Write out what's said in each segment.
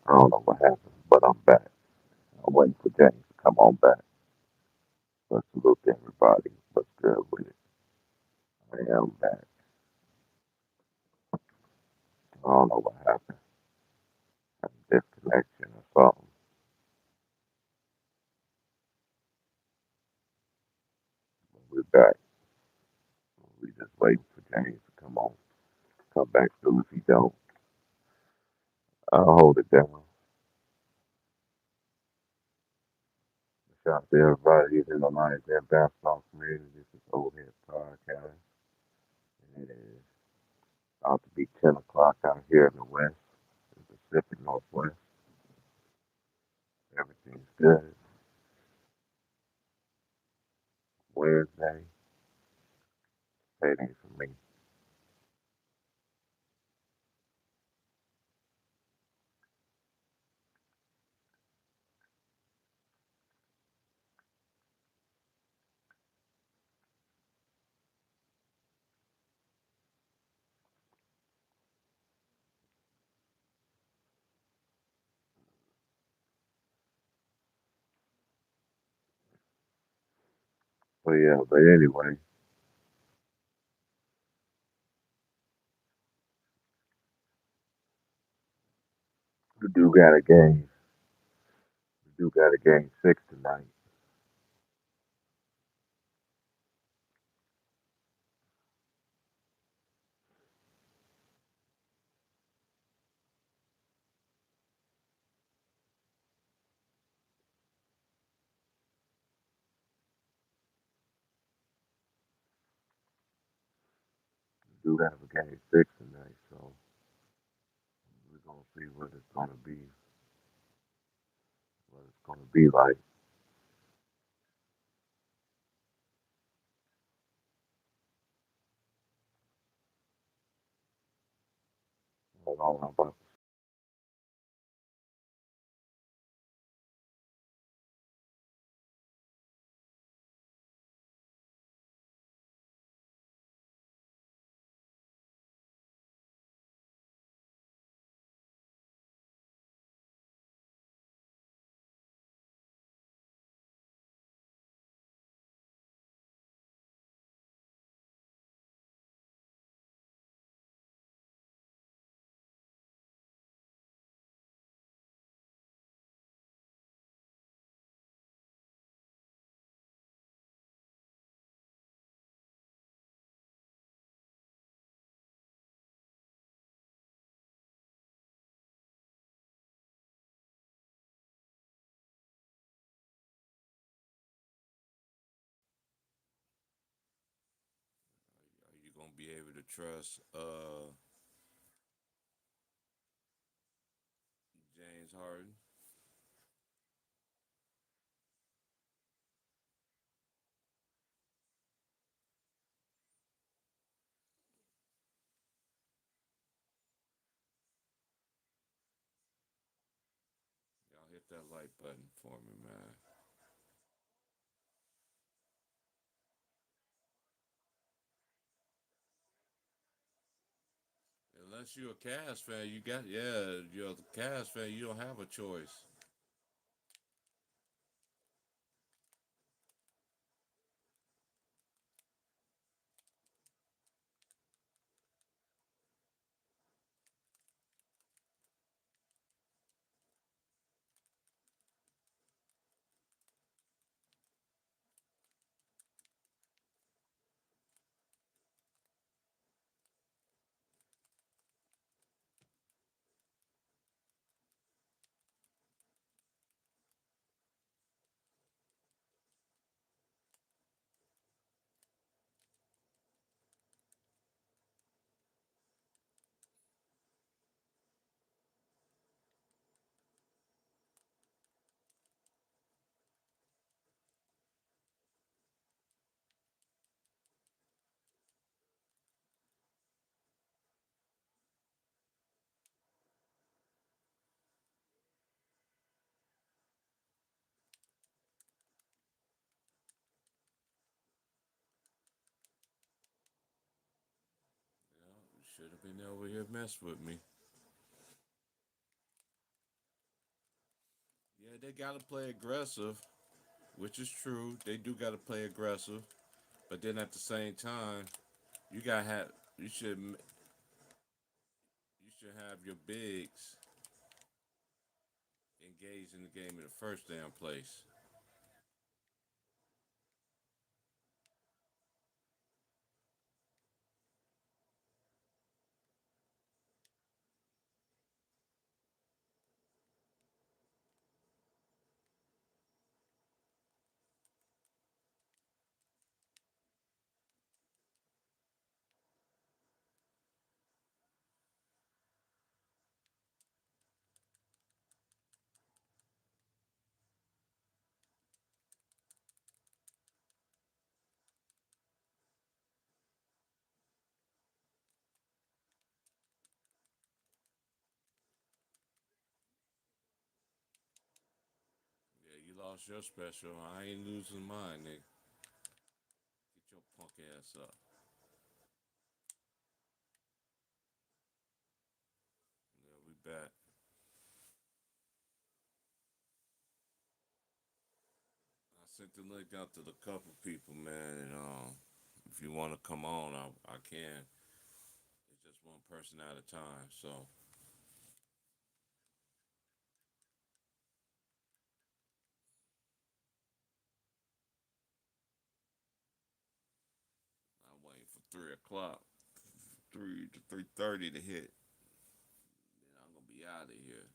I don't know what happened, but I'm back. I'm waiting for James to come on back. Let's salute everybody. What's good with it? I am back. I don't know what happened. A disconnection or something. But we're back. We just waiting for James to come on. Come back through. If he don't, I'll hold it down. Shout out to everybody here in the Lions and Basketball community. This is Old Head Podcast. And it is about to be 10 o'clock out here in the West, the Pacific Northwest. Everything's good. Wednesday, payday for me. But anyway, we do got a game. We do got a game six tonight. We do have a game six tonight, so we're gonna see what it's gonna be like. Hold on, I'm about Are you gonna be able to trust James Harden? Y'all hit that like button for me, man. Unless you're a Cavs fan, you got you're a Cavs fan. You don't have a choice. You should have been over here mess with me. Yeah, they gotta play aggressive, which is true. They do gotta play aggressive, but then at the same time, you gotta have you should you should have your bigs engaged in the game in the first damn place. Yeah, you lost your special. I ain't losing mine, nigga. Get your punk ass up. Yeah, we back. I sent the link out to the couple people, man, and if you want to come on, I can. It's just one person at a time, so I'm waiting for 3 o'clock, 3 to 3:30 to hit. Then I'm gonna be out of here.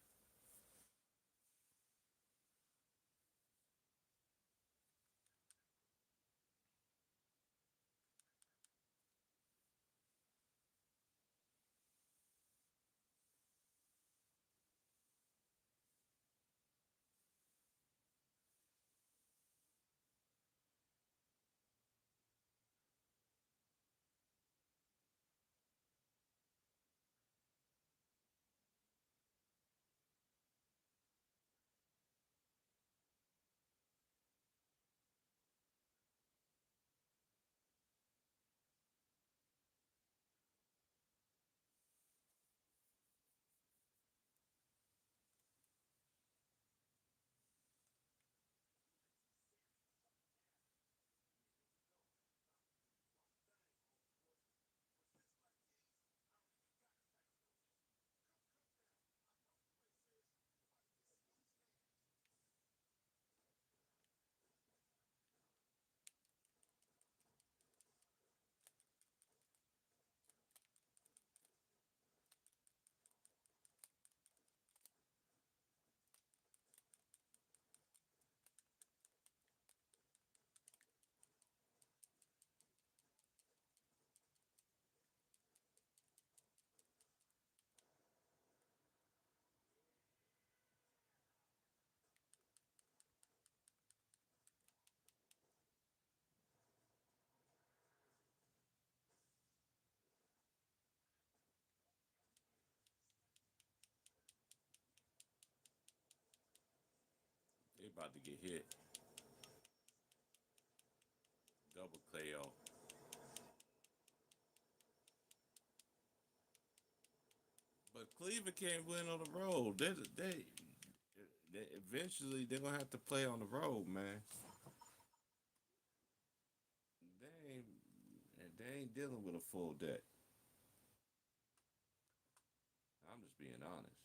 They about to get hit. Double KO. But Cleveland can't win on the road. They eventually they're gonna have to play on the road, man. They they ain't dealing with a full deck. I'm just being honest.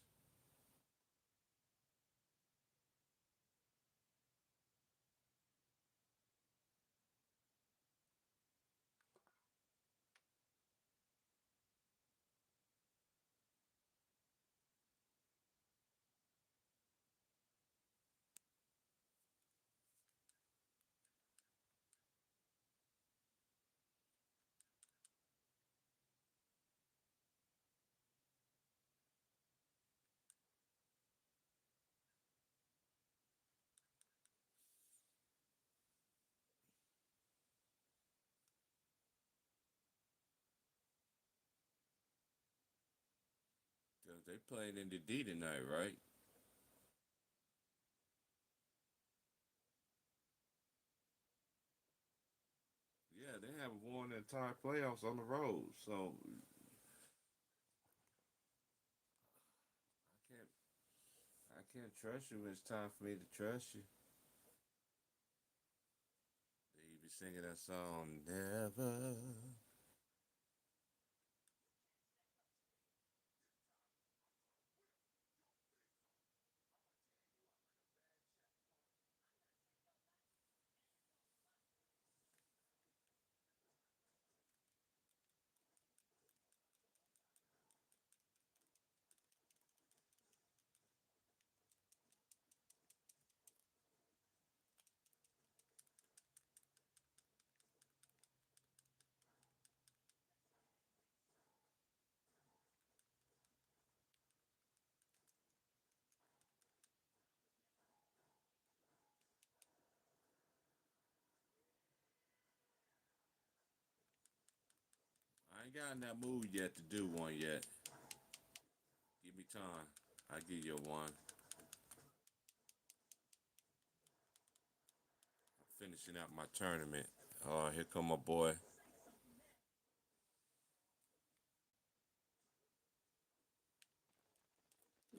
Cause they playing in the D tonight, right? Yeah, they haven't won the entire playoffs on the road. So I can't trust you when it's time for me to trust you. You be singing that song, never. I ain't got in that mood yet to do one yet. Give me time. I give you one. Finishing out my tournament. Oh, here come my boy.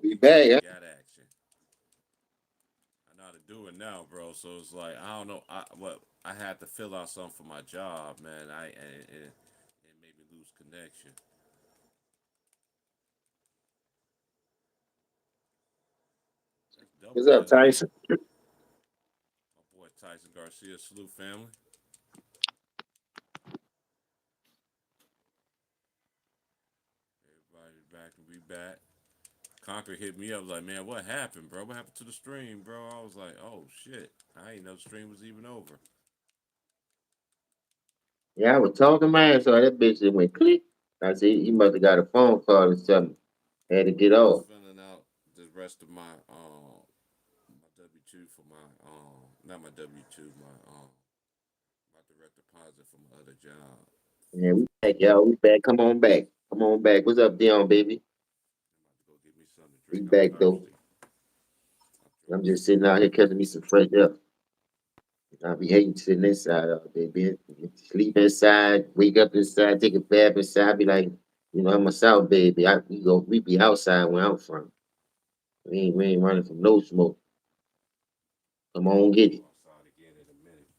Be back, We huh? got action. I know how to do it now, bro. So it's like I don't know. I had to fill out something for my job, man. It made me lose connection. That's double What's up, energy. Tyson? My boy Tyson Garcia, salute family. Everybody back and we back. Conquer hit me up like, man, what happened, bro? What happened to the stream, bro? I was like, oh shit, I ain't know the stream was even over. Yeah, I was talking my ass off. That bitch just went click. I said, he must have got a phone call or something. Had to get I was off. filling out the rest of my W two for my not my W two my direct deposit for my other job. Yeah, we back, y'all. We back. Come on back. Come on back. What's up, Dion, baby? I'm about to go get me something to We drink. I'm back, though. thirsty. I drunk I'm too just sitting much. out here catching me some fresh air. I be hating sitting inside all day, bitch. Sleep inside, wake up inside, take a bath inside. I be like, I'm a South baby. We be outside where I'm from. We ain't running from no smoke. Come on, get Go it. outside again in a minute.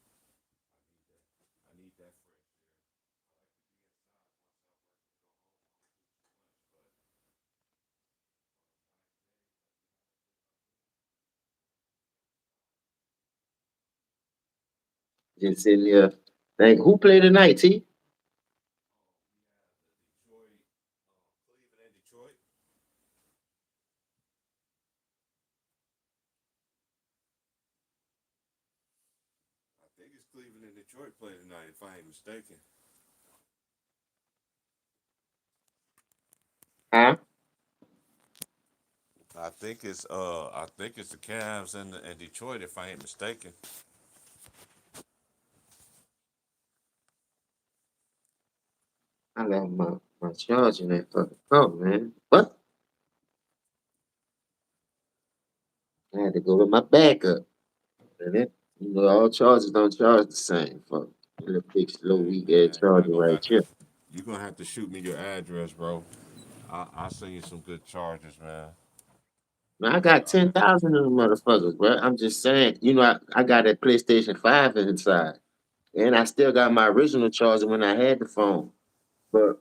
I need that fresh air. Just sitting there. Like, who played tonight, T? Detroit, Cleveland and Detroit. I think it's Cleveland and Detroit play tonight, if I ain't mistaken. Huh? I think it's the Cavs and Detroit, if I ain't mistaken. I left my charger in that fucking car, man. What? I had to go with my backup. And then, all chargers don't charge the same. Fuck. Little big, slow, Hey weak ass man, charger right here. you gonna have to shoot me your address, bro. I'll send you some good charges, man. Man, I got I got 10,000 of them motherfuckers, bro. I'm just saying, I got that PlayStation 5 inside. And I still got my original charger when I had the phone. But,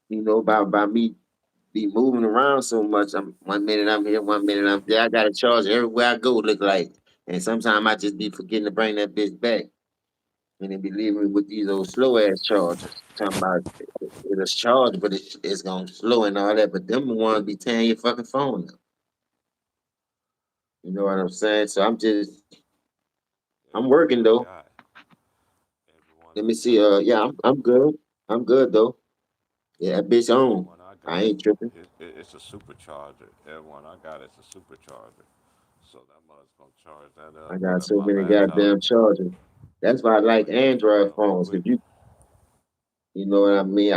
by me be moving around so much. I'm 1 minute I'm here, 1 minute I'm there. I got a charger everywhere I go, look like. And sometimes I just be forgetting to bring that bitch back. And they be leaving me with these old slow ass chargers. Talking about it'll charge, but it's gonna slow and all that. But them the ones be tearing your fucking phone up. You know what I'm saying? So I'm working everyone I though. got, everyone Let I me see. got, Yeah, I'm good. I'm good though. Yeah, that bitch on. everyone I I got, ain't tripping. it's a supercharger. Everyone I got is a supercharger. So that mother's gonna charge that I up. got Let so my many laptop goddamn chargers. That's why I like might get Android real phones. Cause quick. you know what I mean.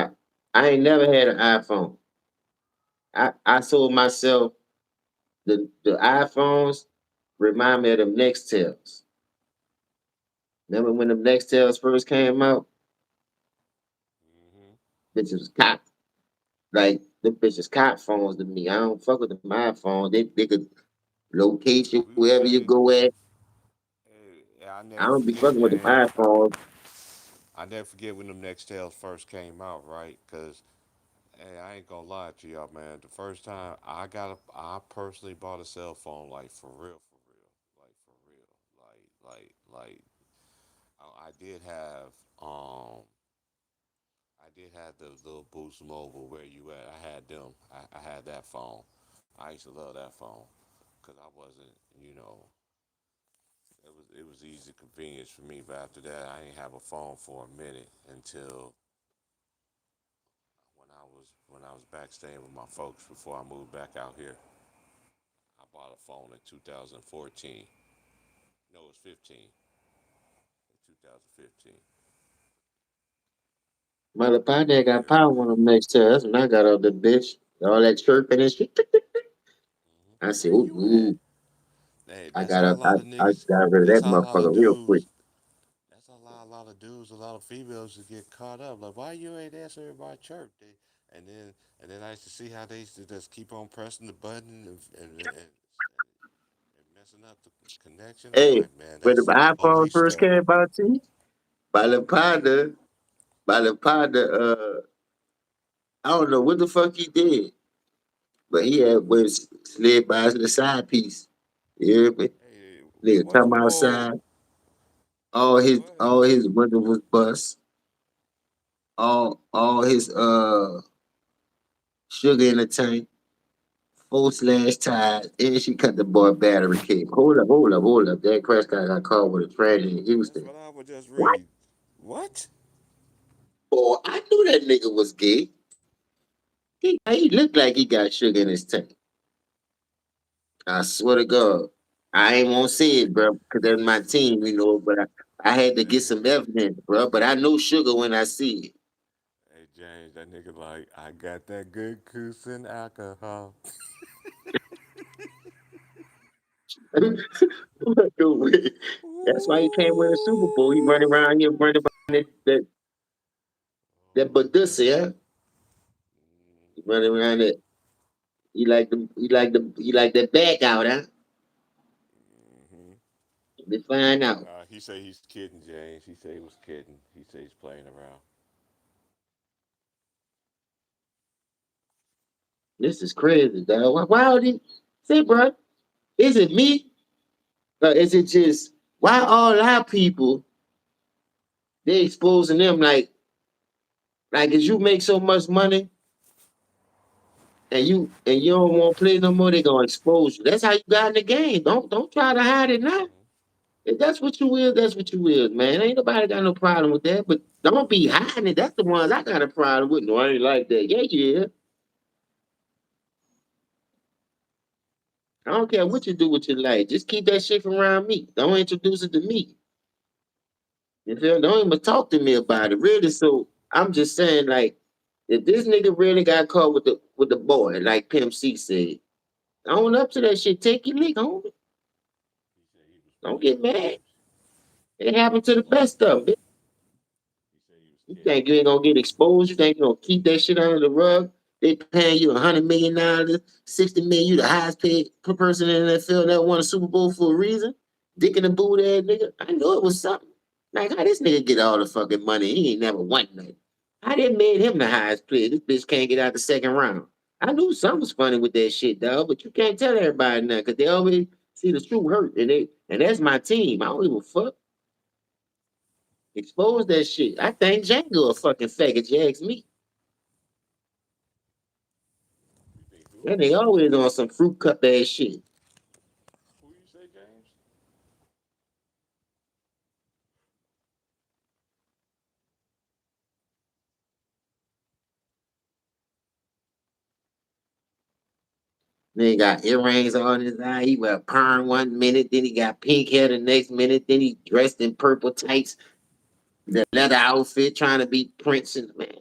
I ain't never had an iPhone. I sold myself the iPhones. Remind me of them Nextels. Remember when them Nextels first came out? Hmm. Bitches was cop. Like them bitches cop phones to me. I don't fuck with them iPhones. They could location, We wherever you man, go at. I I never don't be forget, fucking with the James. iPhone. I never forget when them Nextels first came out, right? Cause hey, I ain't gonna lie to y'all, man. The first time I personally bought a cell phone, like for real, like for real, like I did have um I did have the little Boost Mobile where you at. I had them. I had that phone. I used to love that phone because I wasn't, you know, it was easy convenience for me. But after that, I didn't have a phone for a minute until when I was back staying with my folks before I moved back out here. I bought a phone in 2014. No, it was 15. In 2015. Mother Pioneer got Yeah. power on them next to us, and I got out the bitch. All that chirping and shit. I said, Where ooh, you at? ooh. Hey, I that's got how a up, lot of I niggas. got rid of That's that how a lot of motherfucker real quick. dudes. That's a lot of dudes, a lot of females that get caught up. Like, why you ain't answer everybody chirp? And then I used to see how they used to just keep on pressing the button and messing up the connection. I'm Hey, like, man, when the that's some iPhone police first stuff. came out, too, by the I don't know what the fuck he did, but he had was slid by the side piece. You hear me? Hey, Nigga what come you outside, all? all his What? all his window was bust, all his sugar in the tank, full slash tires, and she cut the boy battery cable. Hold up. That crash guy got caught with a tragedy in That's Houston. what I would just What? read. What? Boy, I knew that nigga was gay. He looked like he got sugar in his tank. I swear to God. I ain't won't Hey, say it, bro, because that's my team, but I had to get hey, some evidence, bro. But I know sugar when I see hey, James, that nigga like, I got that good goose and alcohol. it. No way. That's why he can't win a Super Bowl. He running Ooh. around here running about that Oh Badusi, man. huh? He running around that. He like the back out, huh? Mm-hmm. They find out. He say he's kidding, James. He say he was kidding. He say he's playing around. This is crazy, dog. Why would he say, bro? Is it me? Or is it just why all our people they exposing them like as you make so much money and you don't want to play no more, they gonna expose you. That's how you got in the game. Don't try to hide it now. Mm-hmm. If that's what you will, that's what you will, man. Ain't nobody got no problem with that. But don't be hiding it. That's the ones I got a problem with. No, I ain't like that. Yeah, yeah. I don't care what you do with your life. Just keep that shit from around me. Don't introduce it to me. You feel? Don't even talk to me about it. Really. So I'm just saying, like, if this nigga really got caught with the boy, like Pimp C said, own up to that shit. Take your lick, homie. He said he was Don't playing, get mad. James. It happened to the Like best of them. he said he was You kidding. think you ain't gonna get exposed? You think you gonna keep that shit under the rug? They paying you $100 million, 60 million. You the highest paid per person in the NFL that won a Super Bowl for a reason. Dick in the boot ass nigga. I knew it was something. Like how this nigga get all the fucking money? He ain't never won nothing. I didn't made him the highest player. This bitch can't get out the second round. I knew something was funny with that shit, dog. But you can't tell everybody nothing because they always see the truth hurt, and that's my team. I don't give a fuck. Expose that shit. I think Django a fucking faggot. You ask me. You think who? That nigga always on some fruit cup ass shit. Who you say, James? Nigga got earrings on his eye. He wear perm 1 minute, then he got pink hair the next minute, then he dressed in purple tights, the leather outfit, trying to be Prince. And man,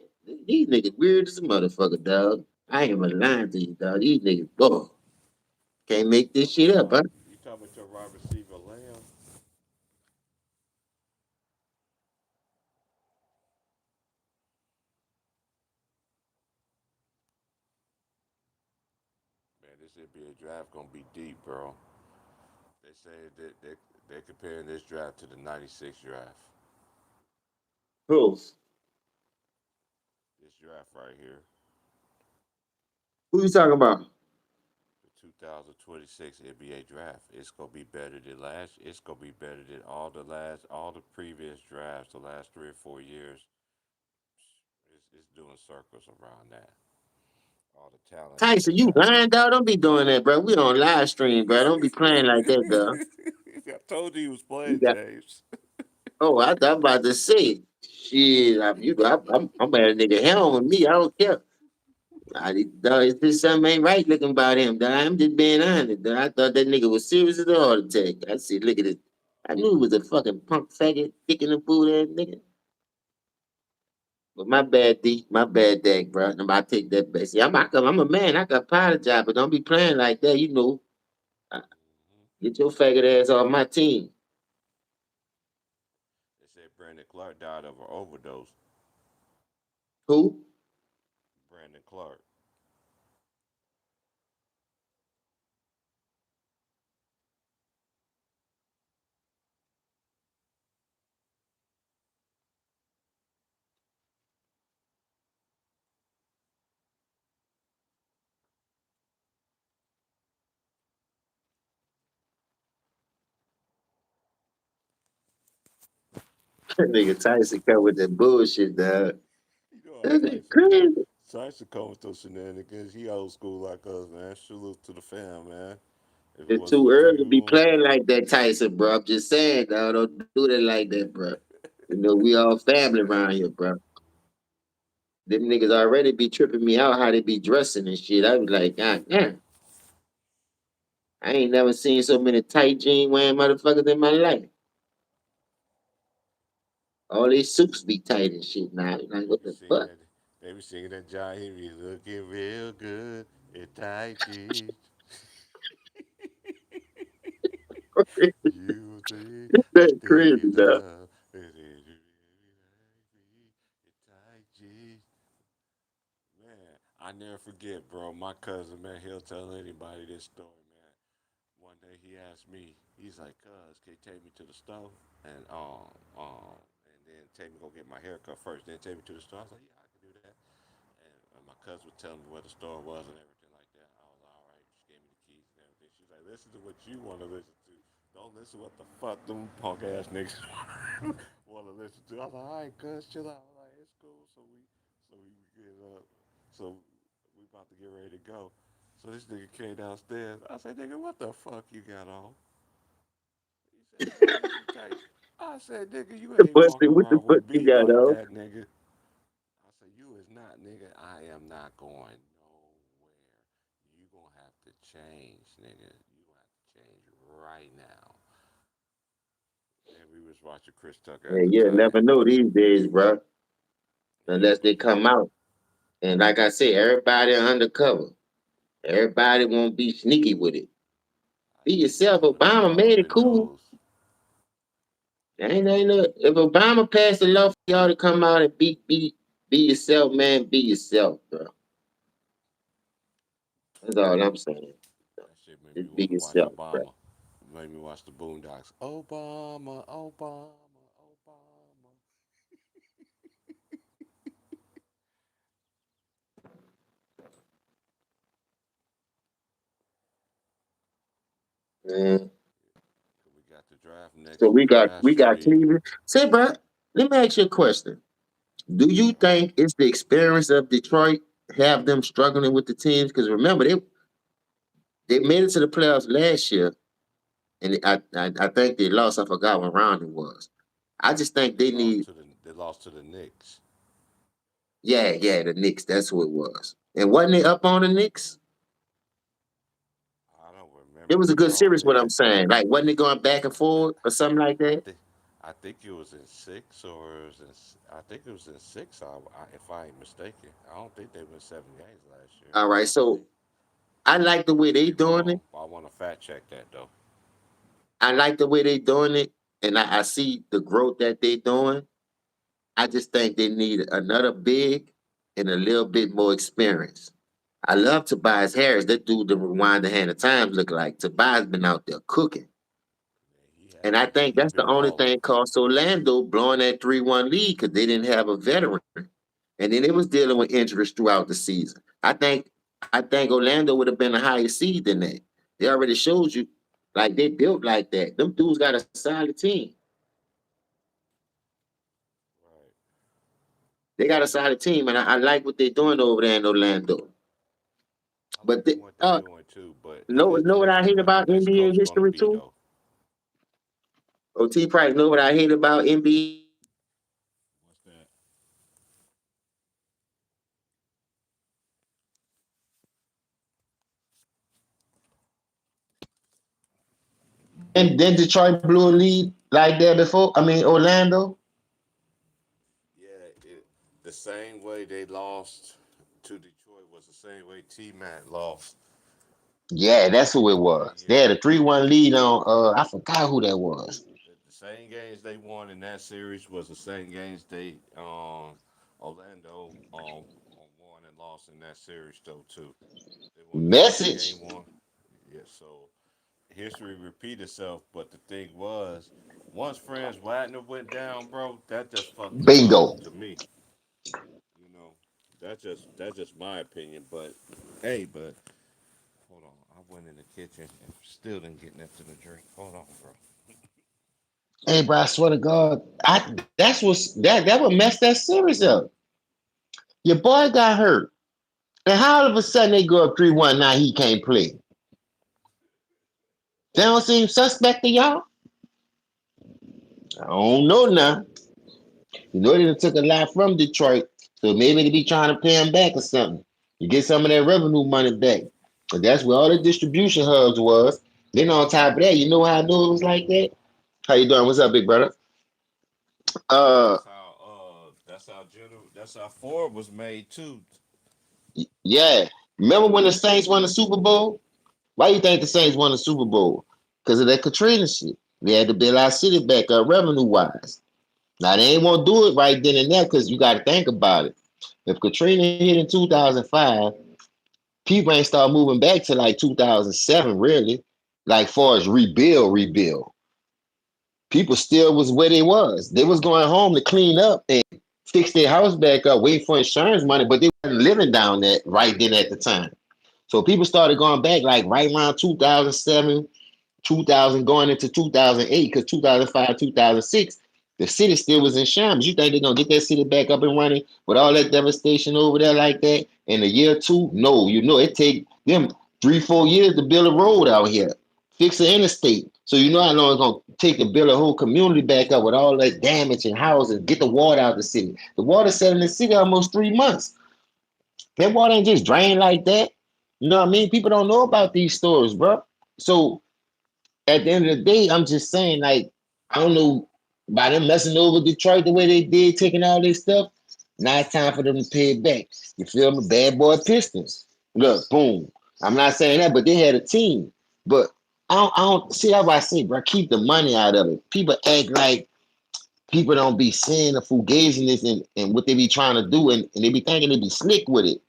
these niggas weird as a motherfucker, dog. I ain't even lying to you, dog. These niggas, whoa, can't make this shit up, huh? You talking about your wide receiver Lamb? Man, this NBA draft gonna be deep, bro. They say that they're comparing this draft to the '96 draft. Who? This draft right here, Who you talking about? the 2026 NBA draft. It's gonna be better than last. It's gonna be better than all the previous drafts, the last 3 or 4 years. It's doing circles around that. All the talent that Tyson, they you got. lying, dog. Don't be doing that, bro. We on live stream, bro. Don't be playing like that, dog. I told you he was You playing, got. James. Oh, I thought about to say, shit. I'm at a nigga helm with me. I don't care. Dog, it's just something ain't right looking about him. Dog. I'm just being honest. Dog. I thought that nigga was serious as a heart attack. I said, look at it. I knew he was a fucking punk faggot, kicking the food ass nigga. But my bad, D. My bad, Dak, bro. I take that back. See, I'm a man. I can apologize, but don't be playing like that. You know, Uh, get your faggot ass off my team. They said Brandon Clark died of an overdose. Who? Brandon Clark. Nigga Tyson come with that bullshit, dog. You know how That nigga Tyson do. crazy. Tyson come with those shenanigans. He old school like us, man. Salute to the fam, man. If it It's wasn't too for early to Tony be Room, playing like that, Tyson, bro. I'm just saying, dog. Don't do that like that, bro. You know, we all family around here, bro. Them niggas already be tripping me out how they be dressing and shit. I be like, God damn. I ain't never seen so many tight jean wearing motherfuckers in my life. All these suits be tight and shit now. Like, they what be the singing fuck? that. They be singing that John Henry looking real good in tight jeans. You think I'm That's crazy, thinking dog. of tight jeans. Man, I never forget, bro. My cousin, man, he'll tell anybody this story, man. One day he asked me, he's like, "Cuz, can you take me to the store and then take me go get my hair cut first, then take me to the store?" I was like, "Yeah, I can do that." And my cousin would tell me where the store was and everything like that. I was like, "All right." She gave me the keys and everything. She's like, "Listen to what you want to listen to. Don't listen to what the fuck them punk ass niggas want to listen to." I was like, "All right, cuz, chill out." I was like, "It's cool." So we get up. So we about to get ready to go. So this nigga came downstairs. I said, "Nigga, what the fuck you got on?" He said, "Man, these are tight." I said, "Nigga, you ain't Busted, walking what the around fuck with you me got like on? that, nigga." I said, "You is not, nigga. I am not going nowhere. You gonna have to change, nigga. You gonna have to change right now." And we was watching Chris Tucker at Man, the you'll time. never know these days, bro. Yeah, Unless they but come out. And like I said, everybody undercover. Everybody won't be sneaky with it. I Be think yourself. all Obama made it development cool. knows. Ain't no, if Obama passed a law for y'all to come out and be yourself, man, be yourself, bro. That's all I'm saying. That shit made me Just be want to watch yourself, bro. Obama. Made me watch the Boondocks. Obama, Obama, Obama. Man. We got the draft So next. we The got draft we should got be. Cleveland. Say, bro, let me ask you a question. Do you think it's the experience of Detroit have them struggling with the teams? Because remember, they made it to the playoffs last year, and I think they lost. I forgot what round it was. I just think they need, They lost to the Knicks. yeah, the Knicks. That's who it was. And wasn't they up on the Knicks? I don't It remember was a the good draw, series. What I'm nigga. saying, like, wasn't it going back and I, forth or something like I that? think I think it was in six or it was in, I think it was in six. If I ain't mistaken, I don't think they won 7 games last year. All right, so I like the I way could they be doing wrong. it. I want to fact check that though. I like the way they doing it, and I see the growth that they doing. I just think they need another big and a little bit more experience. I love Tobias Harris. That dude, the rewind the hand of times look like Tobias been out there cooking. And I think that's the Big only baller. thing cost Orlando blowing that 3-1 lead because they didn't have a veteran. And then it was dealing with injuries throughout the season. I think Orlando would have been a higher seed than that. They already showed you, like they built like that. Them dudes got a solid team. Right. They got a solid team, and I like what they're doing over there in Orlando. I'm But liking what they're doing too, but know what I hate eventually the about next NBA coach gonna history be too? though. OT Price, know what I hate about NBA What's that? and then Detroit blew a lead like that before. I mean Orlando. Yeah, the same way they lost to Detroit was the same way T Mac lost Yeah, that's who it that was. They year. had a 3-1 lead on I forgot who that was. The same games they won in that series was the same games they Orlando won and lost in that series though too. They won the second Message. game one. Yeah, so history repeat itself. But the thing was, once Franz Wagner went down, bro, that just fucked them up Bingo. to me. You know, that's just my opinion. But hey, but hold on, I went in the kitchen and still didn't get nothing to drink. Hold on, bro. Hey bro, I swear to God, that would mess that series up. Your boy got hurt. And how all of a sudden they go up 3-1 now he can't play? They don't seem suspect to y'all? I don't know now. You know they done took a lot from Detroit, so maybe they be trying to pay him back or something. You get some of that revenue money back. But that's where all the distribution hubs was. Then on top of that, you know how I knew it was like that? How you doing? What's up, big brother? Uh That's how Ford was made too. yeah. Remember when the Saints won the Super Bowl? Why you think the Saints won the Super Bowl? Because of that Katrina shit. They had to build our city back up revenue wise. Now they ain't want to do it right then and there because you got to think about it. If Katrina hit in 2005, people ain't start moving back to like 2007, really. Like far as rebuild. People still was where they was. They was going home to clean up and fix their house back up, wait for insurance money, but they weren't living down there right then at the time. So people started going back like right around 2007, 2000 going into 2008 because 2005, 2006, the city still was in shambles. You think they're going to get that city back up and running with all that devastation over there like that in a year or two? No, you know, it take them 3, 4 years to build a road out here, fix the interstate. So you know how long it's going to take to build a whole community back up with all that damage and houses, get the water out of the city. The water set in the city almost 3 months. That water ain't just drained like that. You know what I mean? People don't know about these stories, bro. So at the end of the day, I'm just saying, like, I don't know, by them messing over Detroit the way they did, taking all this stuff, now it's time for them to pay it back. You feel me? Bad boy Pistons. Look, boom. I'm not saying that, but they had a team. But I don't see that's why I say, bro, keep the money out of it. People act like people don't be seeing the fugaziness and what they be trying to do, and they be thinking they be slick with it.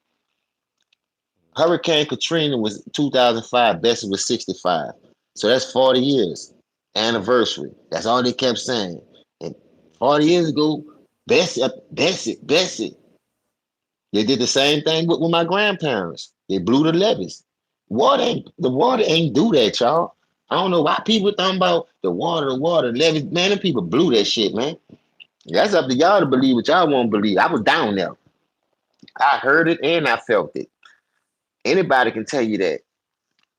Hurricane Katrina was 2005. Bessie was 65. So that's 40 years anniversary. That's all they kept saying. And 40 years ago, Bessie. They did the same thing with my grandparents. They blew the levees. The water ain't do that, y'all. I don't know why people talking about the water, levees. Man, them people blew that shit, man. That's up to y'all to believe what y'all won't believe. I was down there. I heard it and I felt it. Anybody can tell you that.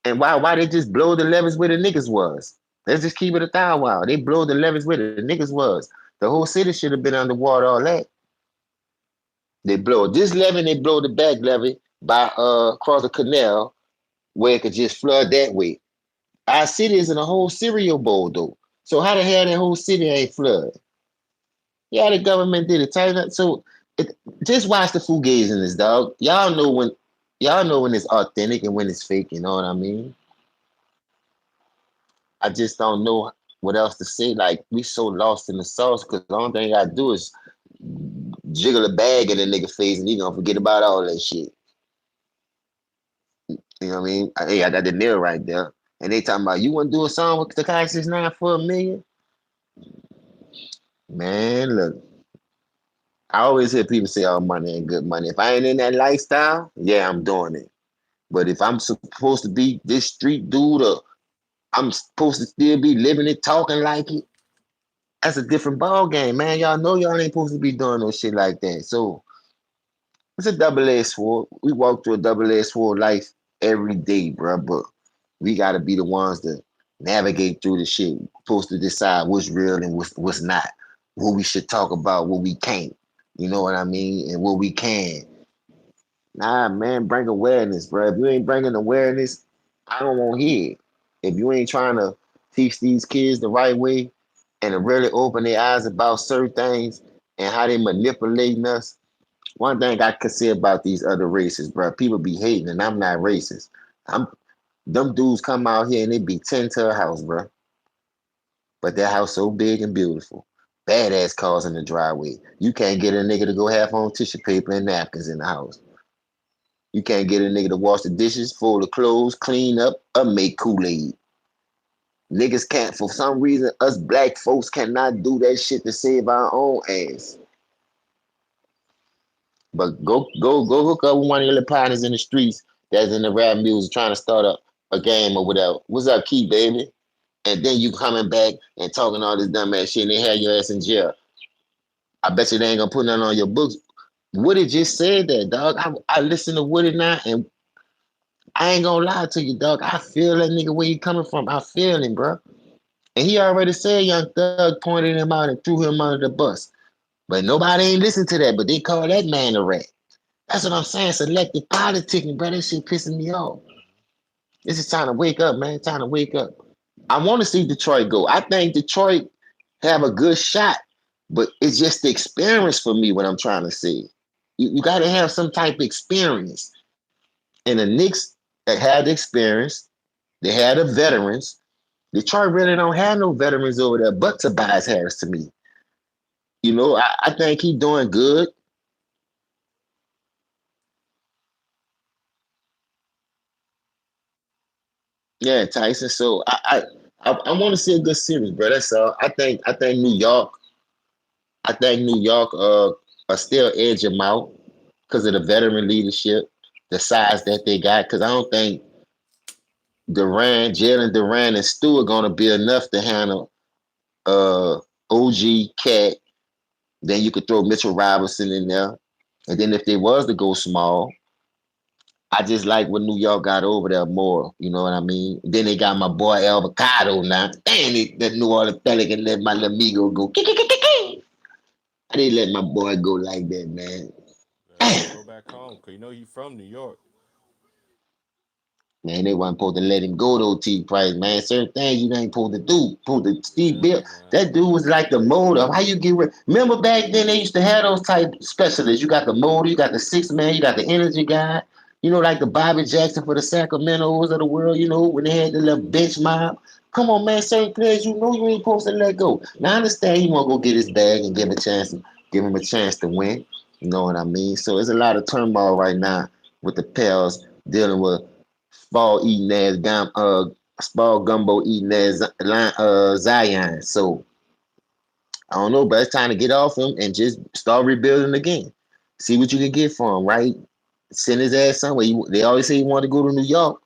And why they just blow the levees where the niggas was? Let's just keep it 1,000 while. They blow the levees where the niggas was. The whole city should have been underwater, all that. They blow this levee and they blow the back levee by across the canal where it could just flood that way. Our city is in a whole cereal bowl though. So how the hell that whole city ain't flood? Yeah, the government did it. Tighten up. So just watch the fugazi in this dog. Y'all know when it's authentic and when it's fake, you know what I mean? I just don't know what else to say. Like we so lost in the sauce because the only thing I do is jiggle a bag in the nigga face and he gonna forget about all that shit. You know what I mean? Hey, I got the nail right there. And they talking about you want to do a song with Tekashi 69 for a million? Man, look, I always hear people say, "Oh, money ain't good money." If I ain't in that lifestyle, yeah, I'm doing it. But if I'm supposed to be this street dude, or I'm supposed to still be living it, talking like it, that's a different ball game, man. Y'all know y'all ain't supposed to be doing no shit like that. So it's a double-edged sword. We walk through a double-edged sword life every day, bro. But we gotta be the ones to navigate through the shit. We're supposed to decide what's real and what's not. What we should talk about, what we can't. You know what I mean? And what we can. Nah, man, bring awareness, bro. If you ain't bringing awareness, I don't want to hear it. If you ain't trying to teach these kids the right way and to really open their eyes about certain things and how they manipulating us, one thing I can say about these other races, bro, people be hating, and I'm not racist. I'm them dudes come out here and they be 10 to a house, bro. But their house so big and beautiful. Badass cars in the driveway. You can't get a nigga to go half on tissue paper and napkins in the house. You can't get a nigga to wash the dishes, fold the clothes, clean up, or make Kool-Aid. Niggas can't, for some reason, us black folks cannot do that shit to save our own ass. But go hook up with one of your little partners in the streets that's in the rap music trying to start a game or whatever. What's up, Key, baby? And then you coming back and talking all this dumb ass shit and they had your ass in jail. I bet you they ain't gonna put nothing on your books. Woody just said that, dog. I listen to Woody now, and I ain't gonna lie to you, dog. I feel that nigga where he coming from. I feel him, bro. And he already said Young Thug pointed him out and threw him under the bus. But nobody ain't listen to that. But they call that man a rat. That's what I'm saying. Selective politicking, bro. That shit pissing me off. This is time to wake up, man. Time to wake up. I want to see Detroit go. I think Detroit have a good shot, but it's just the experience for me what I'm trying to see. You got to have some type of experience. And the Knicks that had the experience, they had the veterans. Detroit really don't have no veterans over there but Tobias Harris to me. You know, I think he doing good. Yeah, Tyson. So I want to see a good series, bro. That's all. I think New York. I think New York are still edge them out because of the veteran leadership, the size that they got. Because I don't think Jalen Duran, and Stu are gonna be enough to handle OG Cat. Then you could throw Mitchell Robinson in there. And then if they was to go small, I just like what New York got over there more. You know what I mean? Then they got my boy Avocado now. Damn it, that New Orleans Pelican let my Lamigo go. I didn't let my boy go like that, man. Let him go back home, cause you know he from New York. Man, they wasn't supposed to let him go though, T Price, man. Certain things you ain't supposed to do. Supposed to Steve Yeah, Bill. man. That dude was like the motor. How you get rid? Remember back then they used to have those type specialists. You got the motor, you got the six man, you got the energy guy. You know, like the Bobby Jackson for the Sacramento's of the world. You know when they had the little bench mob. Come on, man. Certain players you know you ain't supposed to let go. Now I understand he want to go get his bag and give him a chance to win. You know what I mean? So there's a lot of turmoil right now with the Pels dealing with ball eating ass ball gumbo eating ass Zion. So I don't know, but it's time to get off him and just start rebuilding again. See what you can get for him, right? Send his ass somewhere. They always say he wanted to go to New York.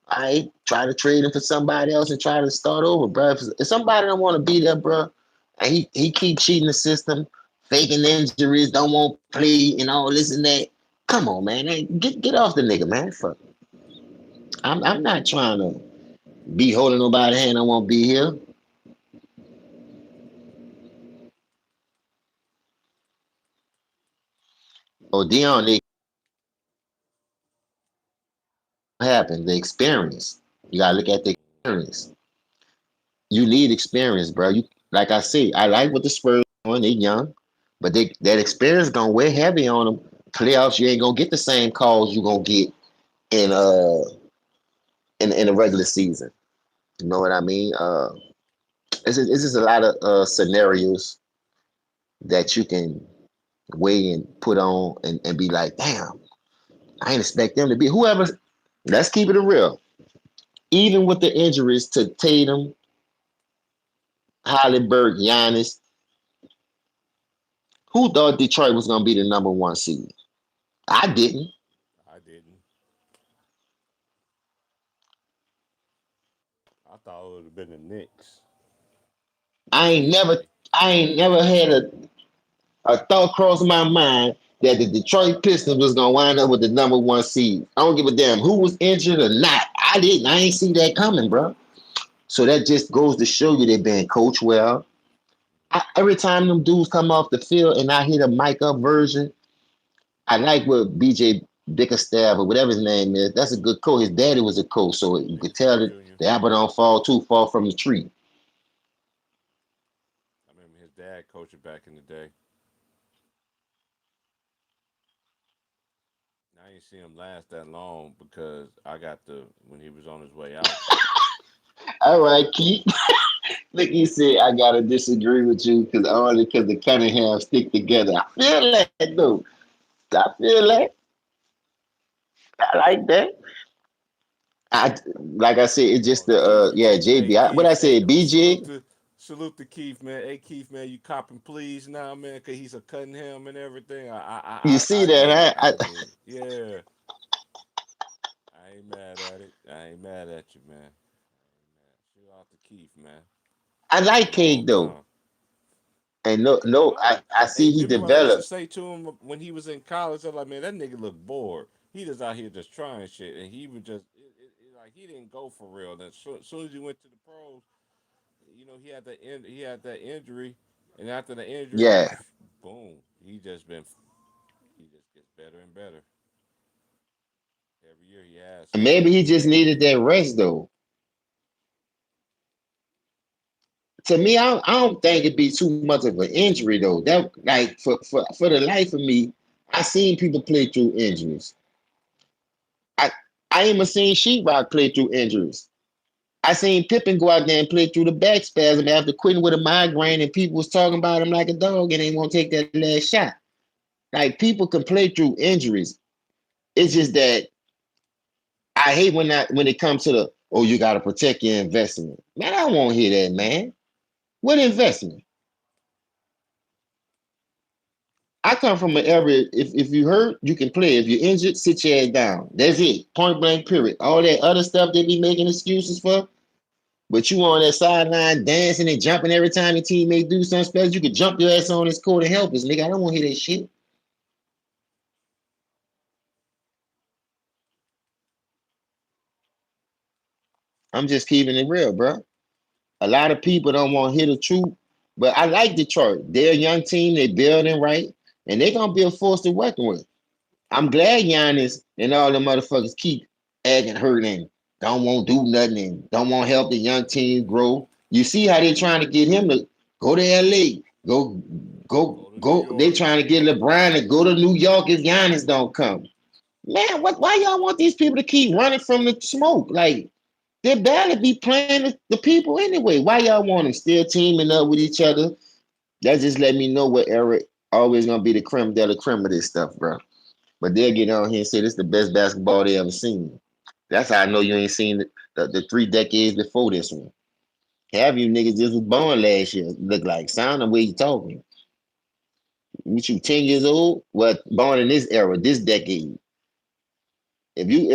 I right, try to trade him for somebody else and try to start over, bro. If somebody don't want to be there, bro, and he keep cheating the system, faking injuries, don't want to play and all this and that. Come on, man. Hey, get off the nigga, man. Fuck. I'm not trying to be holding nobody hand. I won't be here. Or Dion, they happen. The experience. You gotta look at the experience. You need experience, bro. You like I say, I like what the Spurs doing. They young, but that experience gonna weigh heavy on them. Playoffs, you ain't gonna get the same calls you gonna get in in the regular season. You know what I mean? It's just a lot of scenarios that you can weigh and put on and be like, damn, I ain't expect them to be whoever. Let's keep it real. even with the injuries to Tatum, Halliburton, Giannis, who thought Detroit was gonna be the number one seed? I didn't. I didn't. I thought it would have been the Knicks. I Just ain't never easily. I ain't never had a thought cross my mind that the Detroit Pistons was gonna wind up with the number one seed. I don't give a damn who was injured or not. I didn't. I ain't see that coming, bro. So that just goes to show you they been coached well. Every time them dudes come off the field and I hear the mic up version, I like what BJ Bickerstaff or whatever his name is. That's a good coach. His daddy was a coach, so you could Bigger tell Steph that Jr. the apple don't fall from the tree. I remember his dad coaching back in the day. I didn't see him last that long because I got the when he was on his way out. All right, Keith. Look, he said I gotta disagree with you because only because the Cunningham stick together. I feel that though. I feel that. I like that. I like I said, it's just Oh, the Keith, yeah, hey JB. What I Keith, hey said, BJ. salute to Keith, man. Hey Keith, man, you copping please now, man, cause he's a cutting him and everything. You I see get it. that? I get it. Yeah, I ain't mad at it. I ain't mad at you, man. Shout out to Keith, man. I Been a like Cade long though, time. and no, He no, cold. I Hey, see he remember what I used to developed. say to him when he was in college? I'm like, man, that nigga look bored. He just out here just trying shit, and he would just like he didn't go for real. Then soon as he went to the pros, he had that injury, and after the injury, Yeah, boom, he just gets better and better every year. He has and to. maybe he just needed that rest though. To me, I don't think it'd be too much of an injury though. That like for the life of me, I seen people play through injuries. I I even seen Sheetrock play through injuries. I seen Pippen go out there and play through the back spasm after quitting with a migraine, and people was talking about him like a dog, and they won't take that last shot. Like people can play through injuries. It's just that I hate when it comes to the you got to protect your investment. Man, I won't hear that, man. What investment? I come from an area. If you hurt, you can play. If you're injured, sit your ass down. That's it. Point blank. Period. All that other stuff they be making excuses for. But you on that sideline dancing and jumping every time your teammate do something special. You could jump your ass on this court and help us, nigga. I don't want to hear that shit. I'm just keeping it real, bro. A lot of people don't want to hear the truth, but I like Detroit. They're a young team. They building right, and they're gonna be a force to reckon with. I'm glad Giannis and all the motherfuckers keep acting hurt and don't want to do nothing and don't want to help the young team grow. You see how they trying to get him to go to LA, Go to New go. They York. trying to get LeBron to go to New York if Giannis don't come. Man, what? Why y'all want these people to keep running from the smoke? Like they barely be playing the people anyway. Why y'all want them still teaming up with each other? That just let me know what Eric always gonna be the creme de la creme of this stuff, bro. But they'll get on here and say this is the best basketball they ever seen. That's how I know you ain't seen the 3 decades before this one. Have you niggas just was born last year? Look like sound the way you talking. You 10 years old? Well, born in this era, this decade. If you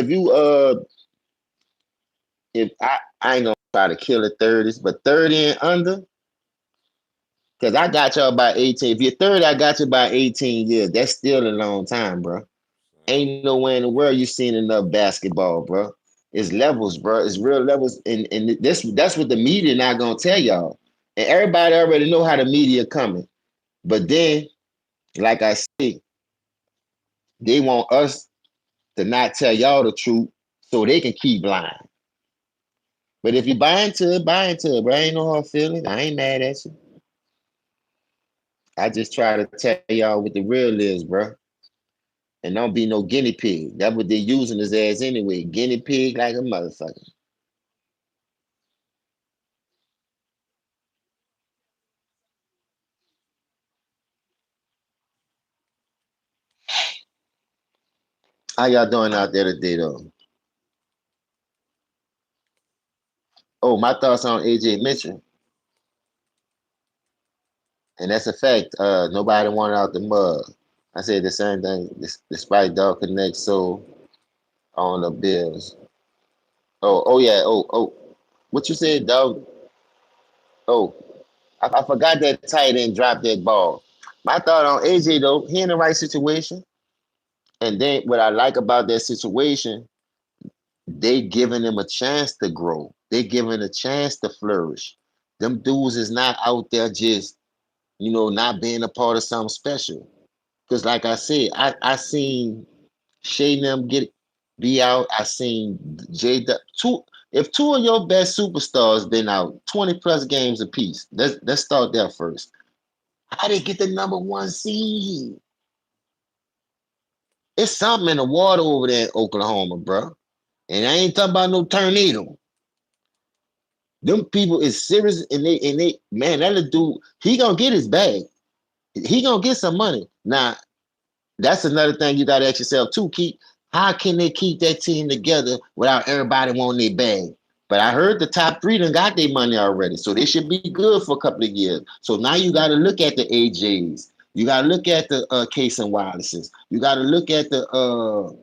if I ain't gonna try to kill the 30s, but 30 and under, because I got y'all by 18. If you're 30, I got you by 18 years. That's still a long time, bro. Ain't nowhere in the world you seen enough basketball, bro. It's levels, bro. It's real levels, and that's what the media not gonna tell y'all. And everybody already know how the media coming. But then, like I say, they want us to not tell y'all the truth so they can keep lying. But if you buy into it, bro. I ain't no hard feelings. I ain't mad at you. I just try to tell y'all what the real is, bro. And don't be no guinea pig. That's what they're using his ass anyway. Guinea pig like a motherfucker. How y'all doing out there today, though? Oh, my thoughts on AJ Mitchell, and that's a fact. Nobody wanted out the mud. I said the same thing. Despite Dog Connect, so on the Bills. Oh yeah. Oh. What you said, dog? Oh, I forgot that tight end dropped that ball. My thought on AJ though, he in the right situation. And then what I like about that situation, they giving him a chance to grow. They giving a chance to flourish. Them dudes is not out there just, not being a part of something special. Because like I said, I seen Shay them be out. I seen two. If two of your best superstars been out 20 plus games apiece, let's start there first. How they get the number one seed? It's something in the water over there in Oklahoma, bro. And I ain't talking about no tornado. Them people is serious, and they man, that little dude, he gonna get his bag. He gonna get some money. Now, that's another thing you gotta ask yourself too, Keith. How can they keep that team together without everybody wanting their bag? But I heard the top three done got their money already, so they should be good for a couple of years. So now you got to look at the AJs. You got to look at the Case and Wallaces. You got to look at the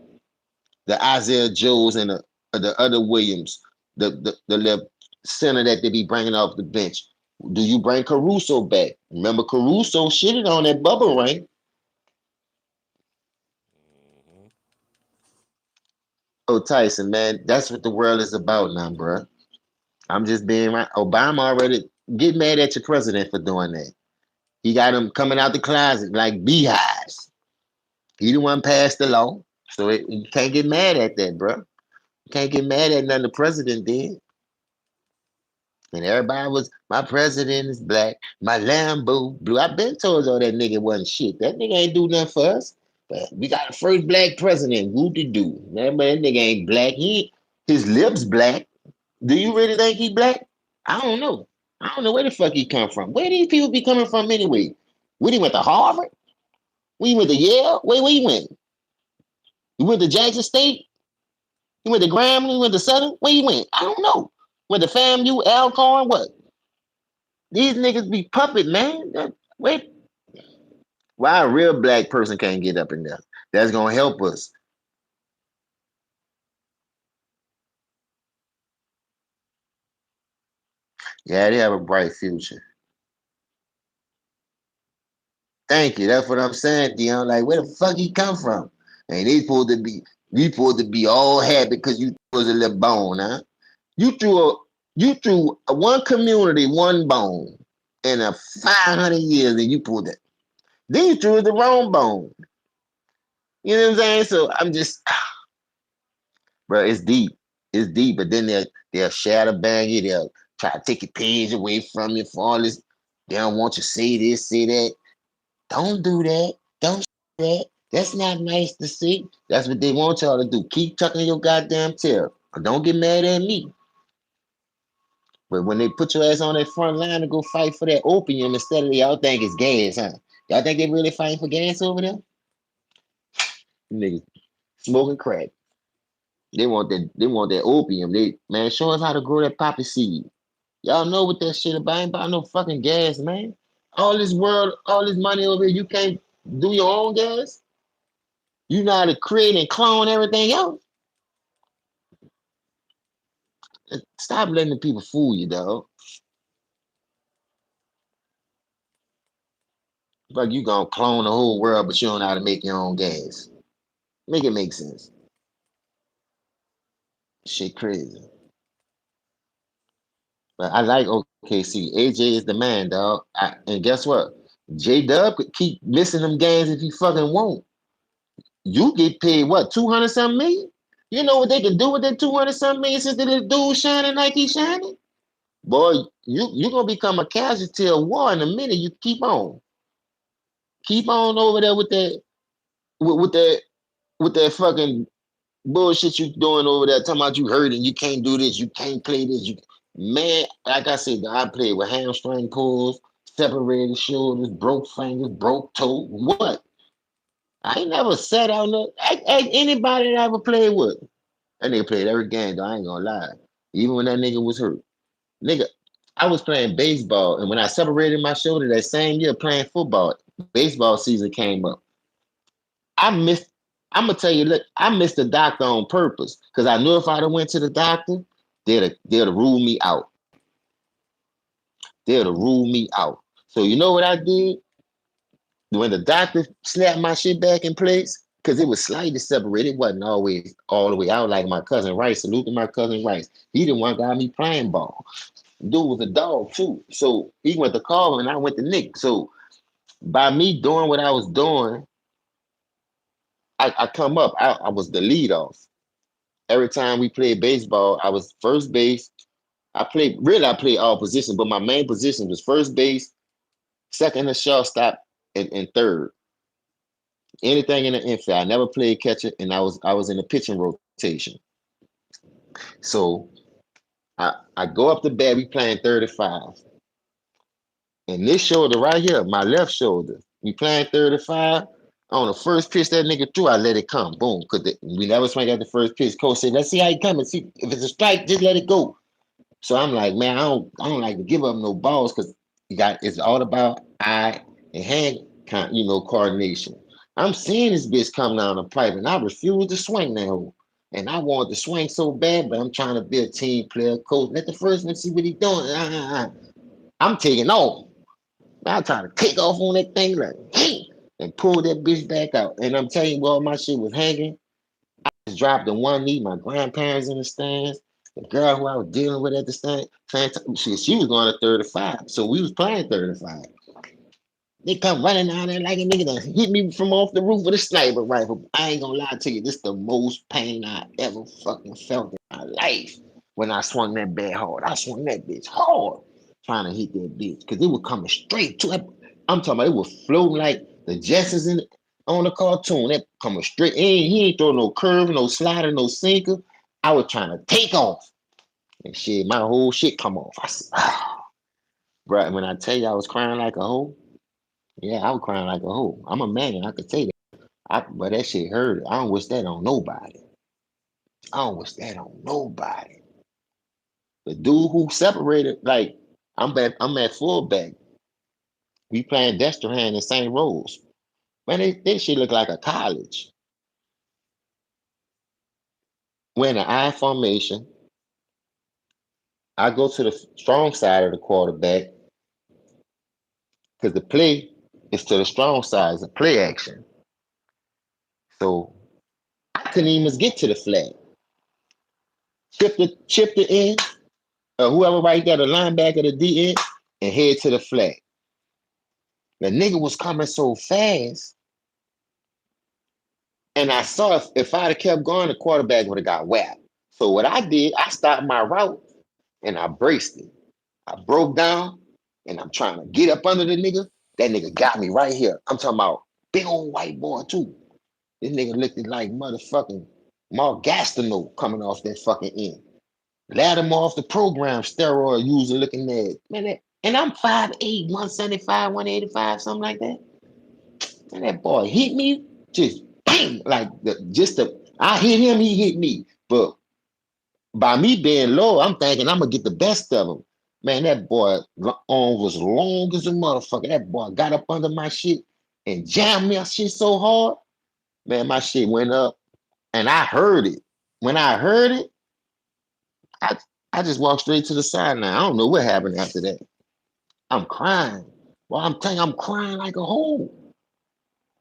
Isaiah Joes and the other Williams, the left center that they be bringing off the bench. Do you bring Caruso back? Remember Caruso shitted on that bubble ring. Mm-hmm. Oh, Tyson, man, that's what the world is about now, bro. I'm just being right. Obama already get mad at your president for doing that. He got him coming out the closet like beehives. He the one passed the law, so you can't get mad at that, bro. You can't get mad at nothing the president did. And everybody was, my president is black, my Lambo blue. I been told y'all that nigga wasn't shit. That nigga ain't do nothing for us. But we got the first black president. Who to do? Man, but that nigga ain't black. His lips black. Do you really think he black? I don't know. I don't know where the fuck he come from. Where these people be coming from anyway? When he went to Harvard? When he went to Yale? Where he went? He went to Jackson State? He went to Graham? He went to Southern? Where he went? I don't know. Went to FAMU, Alcorn? What? These niggas be puppet, man. Wait, why a real black person can't get up in there? That's gonna help us. Yeah, they have a bright future. Thank you. That's what I'm saying, Dion. Like, where the fuck he come from? And we supposed to be all happy because you was a little bone, huh? You threw a one community one bone in a 500 years, and you pulled it. Then you threw the wrong bone. You know what I'm saying? So I'm just, bro, it's deep. It's deep. But then they'll shadow bang you. They'll try to take your page away from you for all this. They don't want you to say this, say that. Don't do that. Don't do that. That's not nice to see. That's what they want y'all to do. Keep tucking your goddamn tail. Don't get mad at me. But when they put your ass on that front line to go fight for that opium instead of y'all think it's gas, huh? Y'all think they really fighting for gas over there? Niggas smoking crack. They want that opium. They man, show us how to grow that poppy seed. Y'all know what that shit about. Ain't about no fucking gas, man. All this world, all this money over here, you can't do your own gas. You know how to create and clone everything else. Stop letting the people fool you, dog. Like you gonna clone the whole world, but you don't know how to make your own gas. Make it make sense. Shit crazy. But I like OKC. AJ is the man, dog. And guess what? J Dub could keep missing them games if he fucking won't. You get paid what, 200 something million? You know what they can do with that 200 something million since the little dude shining like he's shining? Boy, you gonna become a casualty of war in a minute. You keep on. Keep on over there with that fucking bullshit you doing over there, talking about you hurting, you can't do this, you can't play this. Man, like I said, I played with hamstring pulls, separated shoulders, broke fingers, broke toe. What? I ain't never sat out no. Ask anybody that I ever played with. That nigga played every game, though. I ain't gonna lie. Even when that nigga was hurt. Nigga, I was playing baseball, and when I separated my shoulder that same year playing football, baseball season came up. I missed. I'm gonna tell you, look, I missed the doctor on purpose because I knew if I'd have went to the doctor, they'd have ruled me out. They'd have ruled me out. So you know what I did when the doctor snapped my shit back in place? Because it was slightly separated. It wasn't always all the way out like my cousin Rice. Salute to my cousin Rice. He the one got me playing ball. Dude was a dog too. So he went to Carl and I went to Nick. So by me doing what I was doing, I come up. I was the lead off. Every time we played baseball, I was first base. I played all positions, but my main position was first base, second and shortstop, and third. Anything in the infield. I never played catcher, and I was in the pitching rotation. So I go up the bat, we playing 35. And this shoulder right here, my left shoulder, we playing 35. On the first pitch that nigga threw, I let it come. Boom. Cause we never swing at the first pitch. Coach said, let's see how he coming. See if it's a strike, just let it go. So I'm like, man, I don't like to give up no balls because it's all about eye and hand coordination. I'm seeing this bitch come down the pipe and I refuse to swing that hole. And I wanted to swing so bad, but I'm trying to be a team player, coach. Let the first one see what he doing. I'm taking off. I'm trying to take off on that thing like, hey, and pull that bitch back out. And I'm telling you, well, my shit was hanging. Just dropped the one knee. My grandparents in the stands. The girl who I was dealing with at the stand, she was going to 35. So we was playing 35. They come running down there like a nigga that hit me from off the roof with a sniper rifle. I ain't gonna lie to you, this is the most pain I ever fucking felt in my life when I swung that bat hard. I swung that bitch hard trying to hit that bitch because it was coming straight to it. I'm talking about it was floating like the Jetsons on the cartoon. That coming straight. He ain't throw no curve, no slider, no sinker. I was trying to take off. And shit, my whole shit come off. I said, bro, when I tell you I was crying like a hoe, yeah, I was crying like a hoe. I'm a man, I could say that. But that shit hurt. I don't wish that on nobody. I don't wish that on nobody. The dude who separated, like, I'm at fullback. We playing Destrehan in St. Rose. Man, this shit look like a college. We're in an I formation. I go to the strong side of the quarterback because the play is to the strong side. It's a play action. So I couldn't even get to the flag. Chip the end, whoever right there, the linebacker, the D end, and head to the flag. The nigga was coming so fast, and I saw if I'd have kept going, the quarterback would have got whacked. So what I did, I stopped my route and I braced it. I broke down and I'm trying to get up under the nigga. That nigga got me right here. I'm talking about big old white boy too. This nigga looked like motherfucking Mark Gastineau coming off that fucking end. Let him off the program, steroid user looking at man. And I'm 5'8", 175, 185, something like that. And that boy hit me just bang, like I hit him, he hit me. But by me being low, I'm thinking I'm gonna get the best of him. Man, that boy arm was long as a motherfucker. That boy got up under my shit and jammed my shit so hard. Man, my shit went up and I heard it. When I heard it, I I just walked straight to the side now. I don't know what happened after that. I'm crying. Well, I'm telling you, I'm crying like a hole.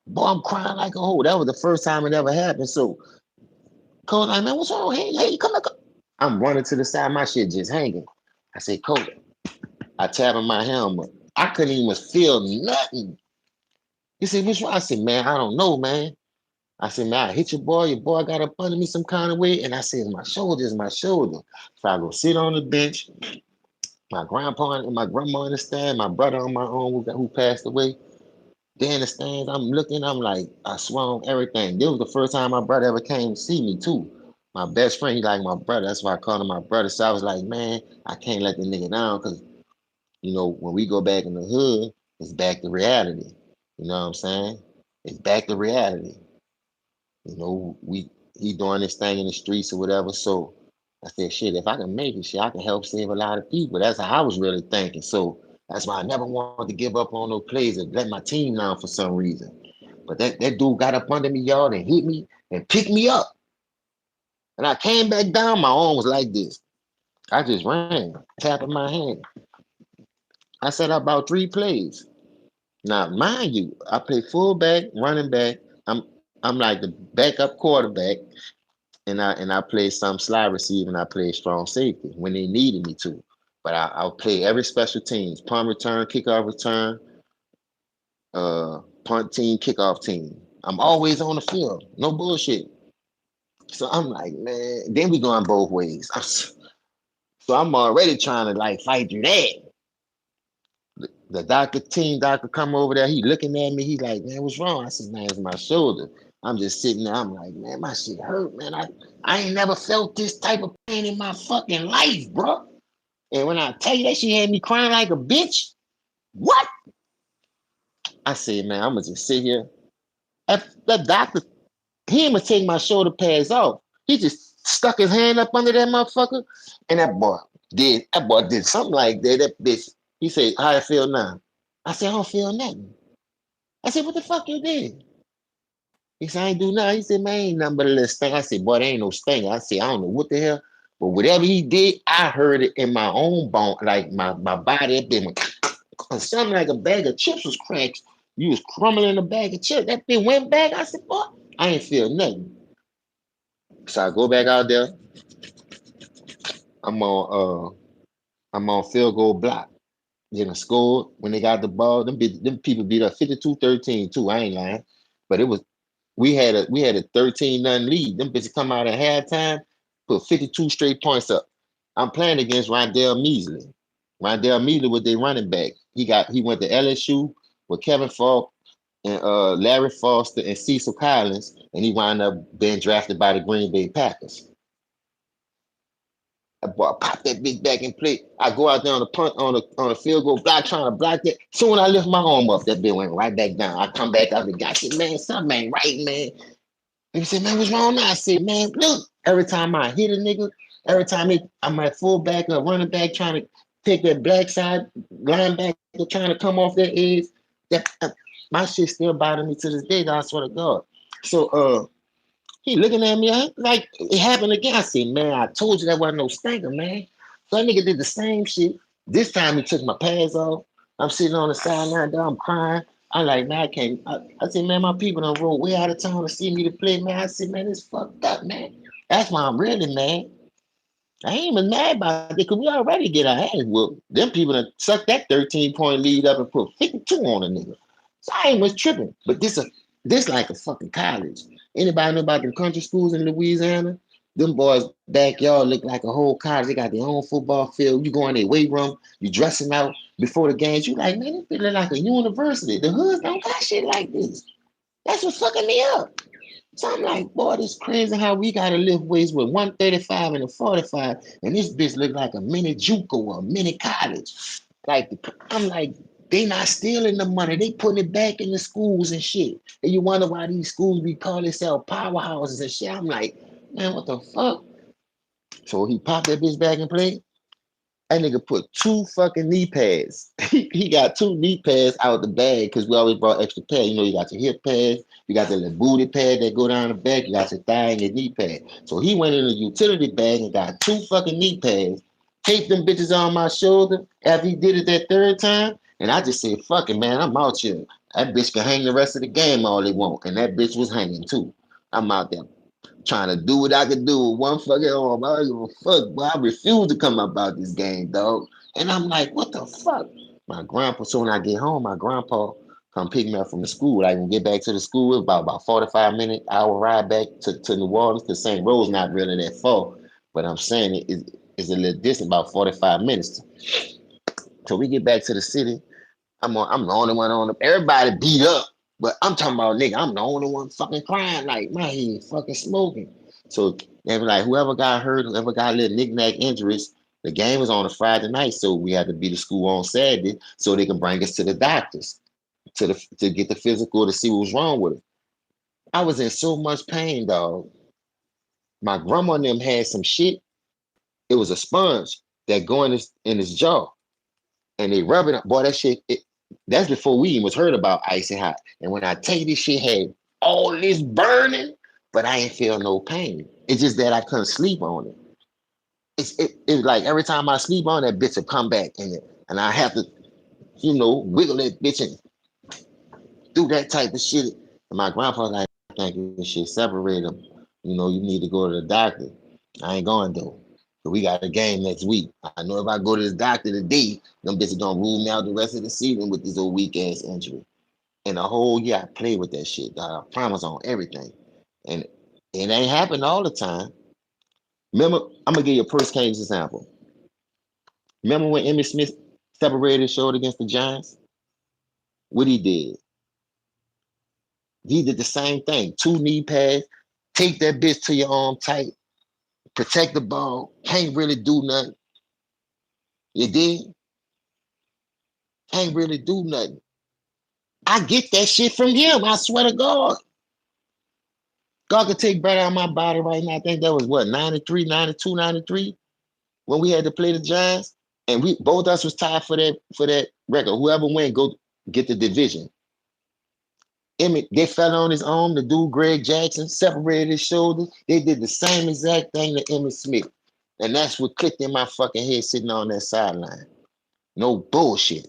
Boy, I'm crying like a hole. That was the first time it ever happened. So, Coach, like, man, what's wrong? Hey, come on. I'm running to the side. My shit just hanging. I said, Coach, I tap on my helmet. I couldn't even feel nothing. He said, what's wrong? I said, man, I don't know, man. I said, man, I hit your boy. Your boy got up under me some kind of way. And I said, my shoulder is my shoulder. So I go sit on the bench. My grandpa and my grandma in the stand, my brother on my own who passed away. They in the stands, I'm looking, I'm like, I swear on everything. This was the first time my brother ever came to see me too. My best friend, he like my brother. That's why I called him my brother. So I was like, man, I can't let the nigga down because, when we go back in the hood, it's back to reality. You know what I'm saying? It's back to reality. He doing this thing in the streets or whatever. So I said, shit, if I can make it, shit, I can help save a lot of people. That's how I was really thinking. So that's why I never wanted to give up on those plays and let my team down for some reason. But that dude got up under me, y'all, and hit me and picked me up. And I came back down, my arm was like this. I just ran, tapping my hand. I set up about 3 plays. Now, mind you, I play fullback, running back. I'm like the backup quarterback, and I play some slide receiver and I play strong safety when they needed me to. But I'll play every special teams, punt return, kickoff return, punt team, kickoff team. I'm always on the field, no bullshit. So I'm like, man, then we going both ways. So I'm already trying to like fight through that. The doctor come over there. He looking at me. He's like, man, what's wrong? I said, man, it's my shoulder. I'm just sitting there. I'm like, man, my shit hurt, man. I ain't never felt this type of pain in my fucking life, bro. And when I tell you that she had me crying like a bitch, what? I said, man, I'm gonna just sit here. If the doctor, he ain't gonna take my shoulder pads off. He just stuck his hand up under that motherfucker, and that boy did something like that. That bitch, he said, how I feel now? I said, I don't feel nothing. I said, what the fuck you did? He said, I ain't do nothing. He said, man, ain't nothing but a little sting. I said, boy, there ain't no sting. I said, I don't know what the hell. But whatever he did, I heard it in my own bone, like my body. It been something like a bag of chips was cracked. You was crumbling a bag of chips. That thing went back. I said, boy, I ain't feel nothing. So I go back out there. I'm on field goal block. Then I scored when they got the ball. Them people beat us 52-13 too. I ain't lying. But it was we had a 13-0 lead. Them bitches come out at halftime, put 52 straight points up. I'm playing against Rondell Measley. Rondell Measley was their running back. He went to LSU with Kevin Falk and Larry Foster and Cecil Collins, and he wound up being drafted by the Green Bay Packers. Boy, I pop that bitch back and play. I go out there on the punt on the field goal block trying to block that. Soon I lift my arm up, that bitch went right back down. I come back out the guy said, man, something ain't right, man. He said, man, what's wrong now? I said, man, look, every time I hit a nigga, every time I'm at fullback or running back trying to take that black side linebacker trying to come off that edge, that my shit still bothering me to this day, I swear to God. So he looking at me like it happened again. I said, man, I told you that wasn't no stinker, man. So that nigga did the same shit. This time he took my pads off. I'm sitting on the sideline there, I'm crying. I'm like, man, I can't. I said, man, my people done rolled way out of town to see me to play, man. I said, man, it's fucked up, man. That's why I'm really mad. I ain't even mad about it because we already get our hands whooped. Them people done sucked that 13-point lead up and put 52 on a nigga. So I ain't much tripping. But this like a fucking college. Anybody know about the country schools in Louisiana? Them boys' backyard look like a whole college. They got their own football field. You go in their weight room, you dressing out before the games. You like, man, this look like a university. The hoods don't got shit like this. That's what's fucking me up. So I'm like, boy, this crazy how we gotta lift weights with 135 and a 45, and this bitch look like a mini JUCO or a mini college. Like, I'm like, they not stealing the money, they putting it back in the schools and shit. And you wonder why these schools be calling themselves powerhouses and shit. I'm like, man, what the fuck? So he popped that bitch back and played. That nigga put 2 fucking knee pads. He got 2 knee pads out the bag because we always brought extra pads. You know, you got your hip pads, you got the little booty pad that go down the back, you got your thigh and your knee pad. So he went in the utility bag and got 2 fucking knee pads, taped them bitches on my shoulder after he did it that 3rd time. And I just said, fuck it, man, I'm out here. That bitch can hang the rest of the game all they want. And that bitch was hanging too. I'm out there trying to do what I could do with one fucking arm. I don't give a fuck, but I refuse to come up out this game, dog. And I'm like, what the fuck? My grandpa, so when I get home, my grandpa come pick me up from the school. I can get back to the school, about 45-minute hour ride back to New Orleans, because St. Rose not really that far. But I'm saying it's a little distant, about 45 minutes. So we get back to the city. I'm the only one on the. Everybody beat up, but I'm talking about nigga. I'm the only one fucking crying like my head fucking smoking. So they were like, whoever got hurt, whoever got little knick-knack injuries, the game was on a Friday night, so we had to be to school on Saturday so they can bring us to the doctors to get the physical to see what was wrong with it. I was in so much pain, dog. My grandma and them had some shit. It was a sponge that go in his jaw, and they rub it up. Boy, that shit. That's before we even was heard about icy hot. And when I tell you this shit had all this burning, but I ain't feel no pain. It's just that I couldn't sleep on it. It's like every time I sleep on that bitch will come back in it, and I have to wiggle that bitch and do that type of shit. And my grandpa like, I think this shit separate them. You need to go to the doctor. I ain't going though. But we got a game next week. I know if I go to the doctor today, them bitches gonna rule me out the rest of the season with this old weak ass injury. And the whole year I play with that shit. I promise on everything. And it ain't happened all the time. Remember, I'm gonna give you a first case example. Remember when Emmitt Smith separated his shoulder against the Giants? What he did? He did the same thing. 2 knee pads, take that bitch to your arm tight, protect the ball, can't really do nothing. You did? Can't really do nothing. I get that shit from him. I swear to God. God could take breath out of my body right now. I think that was what, 93, 92, 93, when we had to play the Giants. And we both of us was tied for that record. Whoever win, go get the division. Emmett, they fell on his arm. The dude, Greg Jackson, separated his shoulders. They did the same exact thing to Emmitt Smith. And that's what clicked in my fucking head sitting on that sideline. No bullshit.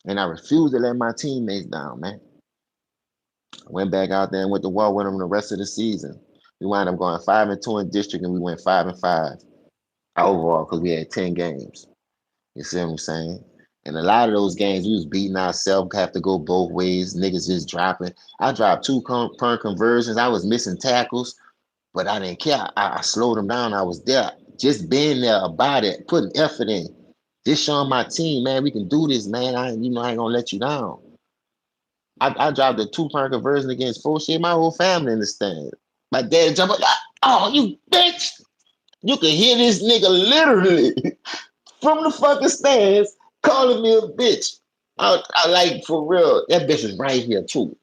And I refused to let my teammates down, man. I went back out there and went to war with them the rest of the season. We wound up going 5-2 in district, and we went 5-5 overall because we had 10 games. You see what I'm saying? And a lot of those games, we was beating ourselves, have to go both ways. Niggas just dropping. I dropped 2 conversions. I was missing tackles, but I didn't care. I slowed them down. I was there. Just being there about it, putting effort in. Just showing my team, man, we can do this, man. I ain't gonna let you down. I dropped a 2 point conversion against full shit. My whole family in the stand. My dad jumped like, oh, you bitch. You can hear this nigga literally from the fucking stands calling me a bitch. I like, for real, that bitch is right here too.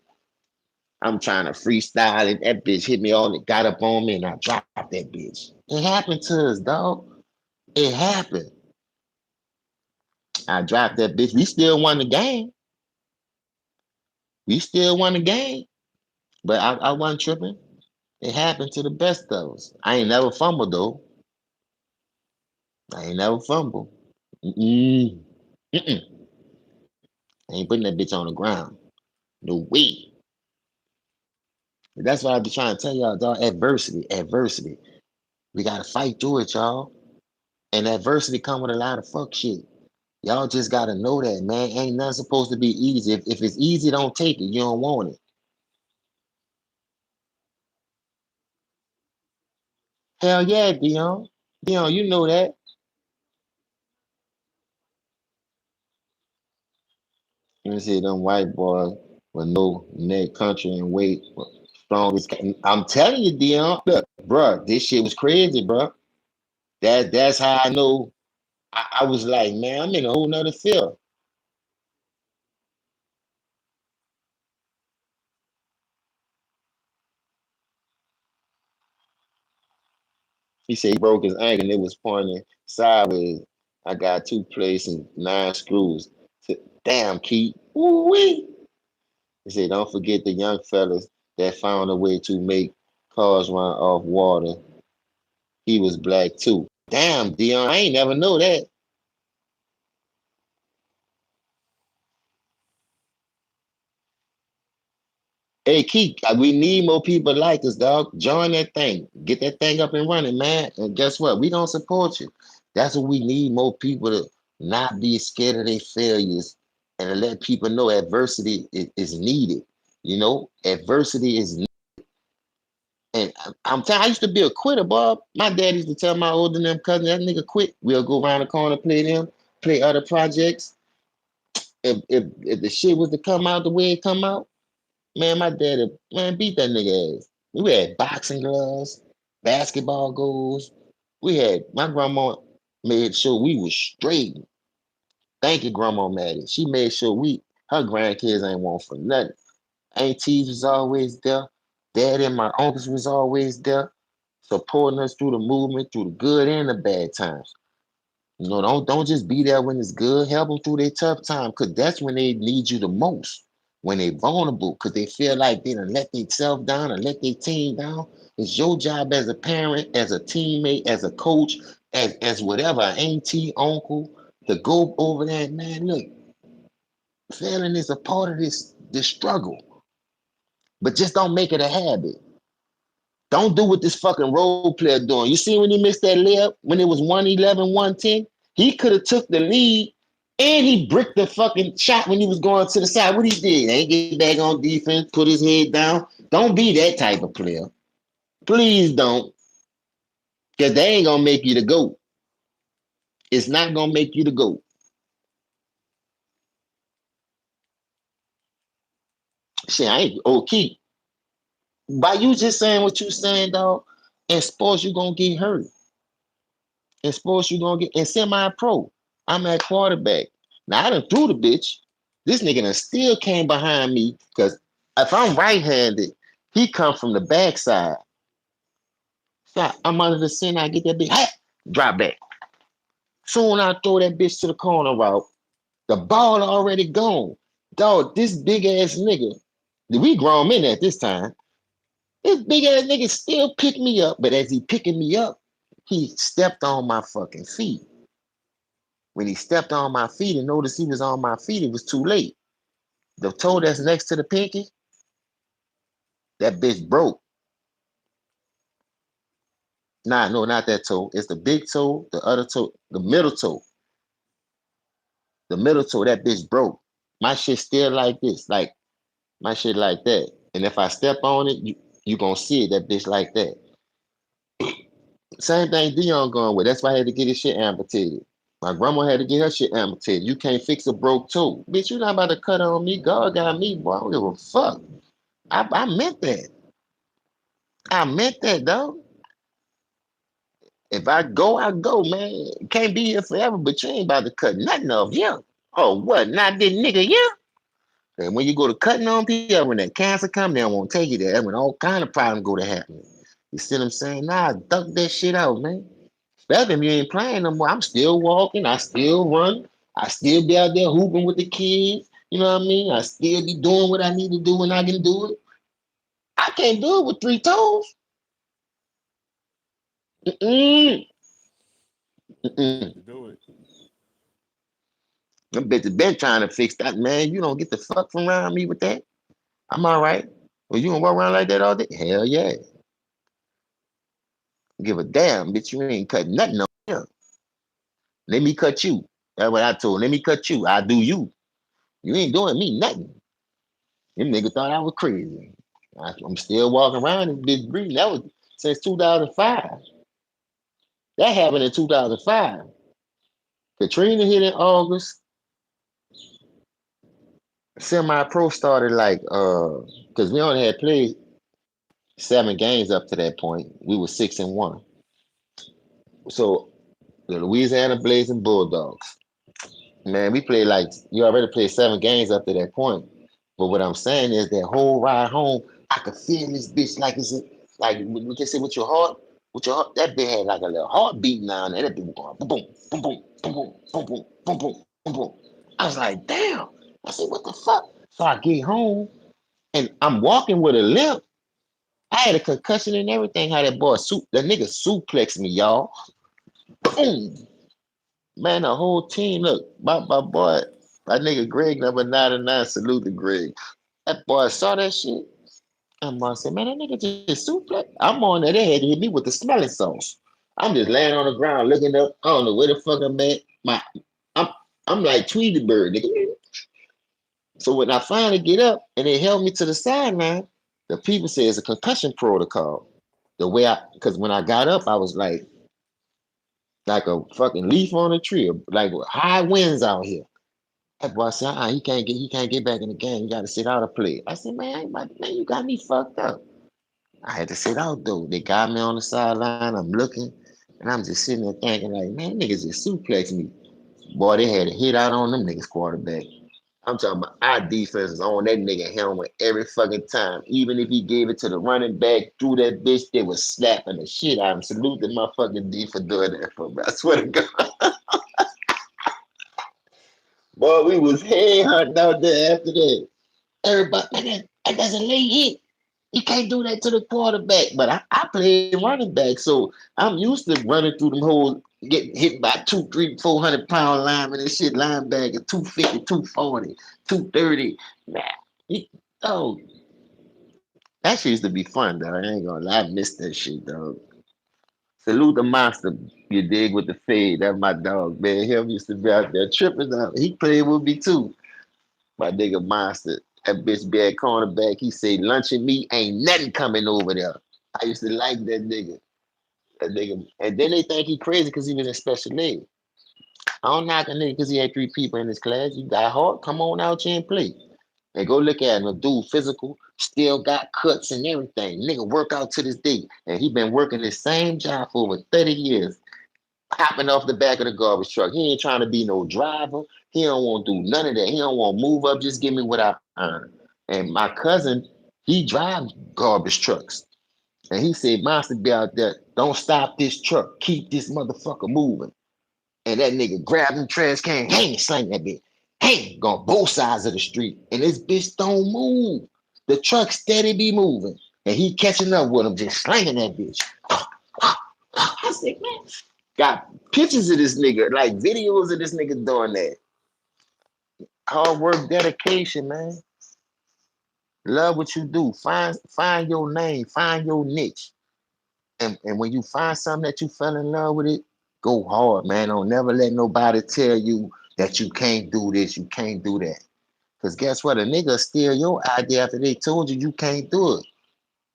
I'm trying to freestyle and that bitch hit me on it, got up on me, and I dropped that bitch. It happened to us, dog. It happened. I dropped that bitch. We still won the game. We still won the game. But I wasn't tripping. It happened to the best of us. I ain't never fumbled though. I ain't never fumbled. Mm-mm. Mm-mm. I ain't putting that bitch on the ground. No way. That's what I be trying to tell y'all, dog. Adversity, adversity. We gotta fight through it, y'all. And adversity come with a lot of fuck shit. Y'all just gotta know that, man. Ain't nothing supposed to be easy. If it's easy, don't take it. You don't want it. Hell yeah, Dion. Dion, you know that. You see them white boys with no neck, country, and weight, strongest. I'm telling you, Dion. Look, bro, this shit was crazy, bro. That's how I know. I was like, man, I'm in a whole nother field. He said he broke his ankle and it was pointing sideways. I got 2 plates and 9 screws. Damn, Keith. Ooh-wee. He said, don't forget the young fellas that found a way to make cars run off water. He was black too. Damn, Dion, I ain't never know that. Hey, Keith, we need more people like us, dog. Join that thing. Get that thing up and running, man. And guess what? We gonna support you. That's what we need, more people to not be scared of their failures and to let people know adversity is needed. Adversity is needed. And I'm telling I used to be a quitter, Bob. My dad used to tell my older them cousin, that nigga quit. We'll go around the corner, play them, play other projects. If the shit was to come out the way it come out, man, my daddy, man, beat that nigga ass. We had boxing gloves, basketball goals. We had, my grandma made sure we was straight. Thank you, Grandma Maddie. She made sure her grandkids ain't want for nothing. Aunties was always there. Dad and my uncles was always there. supporting us through the movement, through the good and the bad times. You know, don't just be there when it's good. Help them through their tough time, because that's when they need you the most. When they vulnerable, because they feel like they done let themselves down or let their team down. It's your job as a parent, as a teammate, as a coach, as whatever, auntie, uncle, to go over there. Man, look, failing is a part of this struggle, but just don't make it a habit. Don't do what this fucking role player doing. You see when he missed that layup when it was 111, 110? He could have took the lead and he bricked the fucking shot when he was going to the side. What he did? Ain't get back on defense, put his head down. Don't be that type of player. Please don't. Because they ain't gonna make you the GOAT. It's not gonna make you the GOAT. Shit, I ain't okay. By you just saying what you saying, dog, in sports, you gonna get hurt. In sports, you gonna get in semi-pro. I'm at quarterback. Now I done threw the bitch. This nigga done still came behind me because if I'm right-handed, he come from the backside. So I'm under the center. I get that bitch. Hey, drop back. Soon I throw that bitch to the corner route. The ball already gone. Dog, this big ass nigga. We grown men at this time. This big ass nigga still pick me up, but as he picking me up, he stepped on my fucking feet. When he stepped on my feet and noticed he was on my feet, it was too late. The toe that's next to the pinky, that bitch broke. Nah, no, not that toe. It's the big toe, the other toe, the middle toe. The middle toe, that bitch broke. My shit still like this, like my shit like that. And if I step on it, you gonna see it, that bitch like that. Same thing Dion going with. That's why I had to get his shit amputated. My grandma had to get her shit amputated. You can't fix a broke toe. Bitch, you not about to cut on me. God got me, boy. I don't give a fuck. I meant that. I meant that, though. If I go, I go, man. Can't be here forever, but you ain't about to cut nothing off, yeah. Oh, what? Not this nigga, yeah? And when you go to cutting on people, when that cancer come, they won't take you there. That's when all kind of problems go to happen. You see what I'm saying? Nah, duck that shit out, man. Especially if you ain't playing no more. I'm still walking. I still run. I still be out there hooping with the kids. You know what I mean? I still be doing what I need to do when I can do it. I can't do it with three toes. Mm-mm. Mm-mm. You do it. Them bitches been trying to fix that, man. You don't get the fuck from around me with that. I'm all right. Well, you gonna walk around like that all day? Hell yeah. Give a damn, bitch. You ain't cutting nothing on here. Let me cut you. That's what I told. Let me cut you. I do you. You ain't doing me nothing. Them niggas thought I was crazy. I'm still walking around in this green. That was since 2005. That happened in 2005. Katrina hit in August. Semi-pro started like because we only had played 7 games up to that point. We were 6-1. So the Louisiana Blazing Bulldogs. Man, we played like you already played 7 games up to that point. But what I'm saying is that whole ride home, I could feel this bitch like it's like we can say with your heart, that bitch had like a little heartbeat now and that bitch was going boom, boom, boom, boom, boom, boom, boom, boom, boom, boom, boom. I was like, damn. I said, what the fuck? So I get home and I'm walking with a limp. I had a concussion and everything. How that nigga suplexed me, y'all. Boom. Man, the whole team, look, my boy, my nigga Greg number 99, salute to Greg. That boy saw that shit. And I said, man, that nigga just suplex. I'm on there. They had to hit me with the smelling sauce. I'm just laying on the ground looking up. I don't know where the fuck I'm at. I'm I'm like Tweety Bird, nigga. So when I finally get up and they held me to the sideline, the people say it's a concussion protocol. The way because when I got up, I was like a fucking leaf on a tree, like high winds out here. That boy said, he can't get back in the game. You got to sit out or play. I said, man, you got me fucked up. I had to sit out though. They got me on the sideline. I'm looking, and I'm just sitting there thinking, like, man, niggas just suplex me. Boy, they had a hit out on them niggas quarterback. I'm talking about our defense is on that nigga helmet every fucking time. Even if he gave it to the running back through that bitch, they was slapping the shit out of him. Salute the motherfucking D for doing that for me. I swear to God. Boy, we was head hunting out there after that. Everybody, that's a late hit. You can't do that to the quarterback. But I played running back, so I'm used to running through them holes, getting hit by 200, 300, 400 pound linemen and shit, linebacker, 250, 240, 230. Man, you, oh, that shit used to be fun, though. I ain't gonna lie, I miss that shit, dog. Salute the monster, you dig, with the fade. That's my dog, man. Him used to be out there tripping out. He played with me too. My nigga Monster. That bitch be at cornerback. He say lunch and meat ain't nothing coming over there. I used to like that nigga. That nigga. And then they think he crazy because he was in special ed. I don't knock a nigga because he had 3 people in his class. You got hard, come on out here and play. And go look at him. A dude physical, still got cuts and everything. Nigga work out to this day. And he been working the same job for over 30 years. Hopping off the back of the garbage truck. He ain't trying to be no driver. He don't want to do none of that. He don't want to move up. Just give me what I earn. And my cousin, he drives garbage trucks. And he said, Monster be out there, don't stop this truck. Keep this motherfucker moving. And that nigga grabbed the trash can, hey, slang that bitch. Hey, gone both sides of the street. And this bitch don't move. The truck steady be moving. And he catching up with him, just slanging that bitch. I said, man, got pictures of this nigga, like videos of this nigga doing that. Hard work, dedication, man. Love what you do. Find your lane, find your niche. And when you find something that you fell in love with it, go hard, man. Don't never let nobody tell you that you can't do this, you can't do that. Because guess what? A nigga steal your idea after they told you can't do it.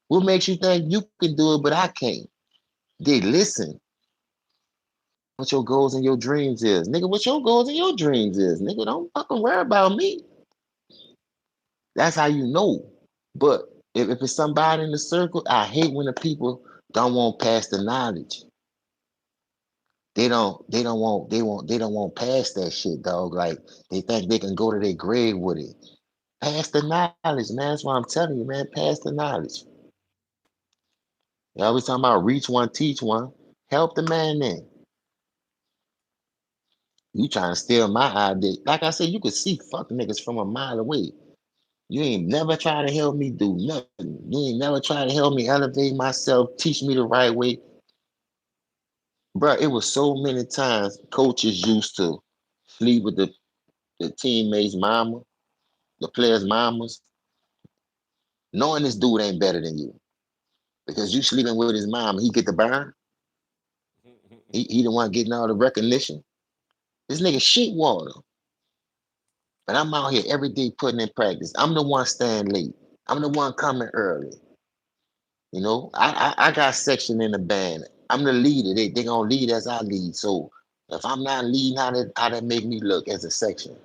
What makes you think you can do it, but I can't? They listen. What your goals and your dreams is. Nigga, what your goals and your dreams is. Nigga, don't fucking worry about me. That's how you know. But if it's somebody in the circle, I hate when the people don't want to pass the knowledge. They don't want past that shit, dog. Like they think they can go to their grave with it. Pass the knowledge, man. That's what I'm telling you, man. Pass the knowledge. You always talking about reach one, teach one. Help the man then. You trying to steal my idea. Like I said, you could see fuck niggas from a mile away. You ain't never try to help me do nothing. You ain't never try to help me elevate myself, teach me the right way. Bro, it was so many times coaches used to sleep with the teammates' mama, the players' mamas, knowing this dude ain't better than you. Because you sleeping with his mom, he get the burn. He the one getting all the recognition. This nigga shit water. But I'm out here every day putting in practice. I'm the one staying late. I'm the one coming early. You know, I got section in the band. I'm the leader. They gonna lead as I lead. So if I'm not leading, how that make me look as a section?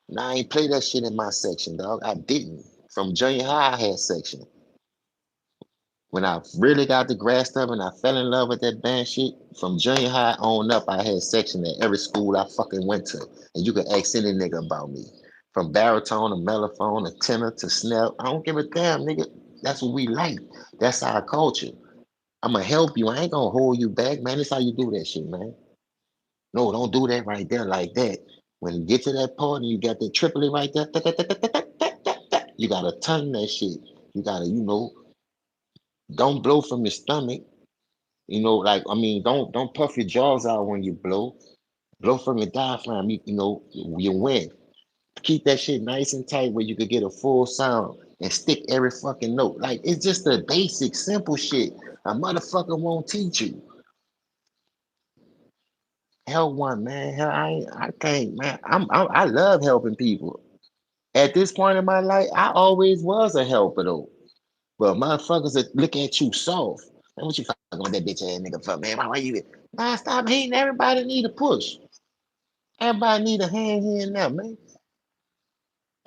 Now I ain't play that shit in my section, dog. I didn't. From junior high, I had section. When I really got the grasp of it and I fell in love with that band shit, from junior high on up, I had section at every school I fucking went to. And you can ask any nigga about me. From baritone to mellophone to tenor to snare. I don't give a damn, nigga. That's what we like. That's our culture. I'ma help you. I ain't gonna hold you back, man. That's how you do that shit, man. No, don't do that right there like that. When you get to that part and you got the triplet right there, you gotta turn that shit. You gotta, don't blow from your stomach. Like I mean, don't puff your jaws out when you blow. Blow from your diaphragm. You win. Keep that shit nice and tight where you could get a full sound and stick every fucking note. Like it's just the basic, simple shit. A motherfucker won't teach you. Help one, man. Hell, I can't, man. I love helping people. At this point in my life, I always was a helper though. But motherfuckers that look at you soft. Man, what you fucking with that bitch ass nigga for, man? Why you? Nah, stop hating. Everybody need a push. Everybody need a hand here and there, man.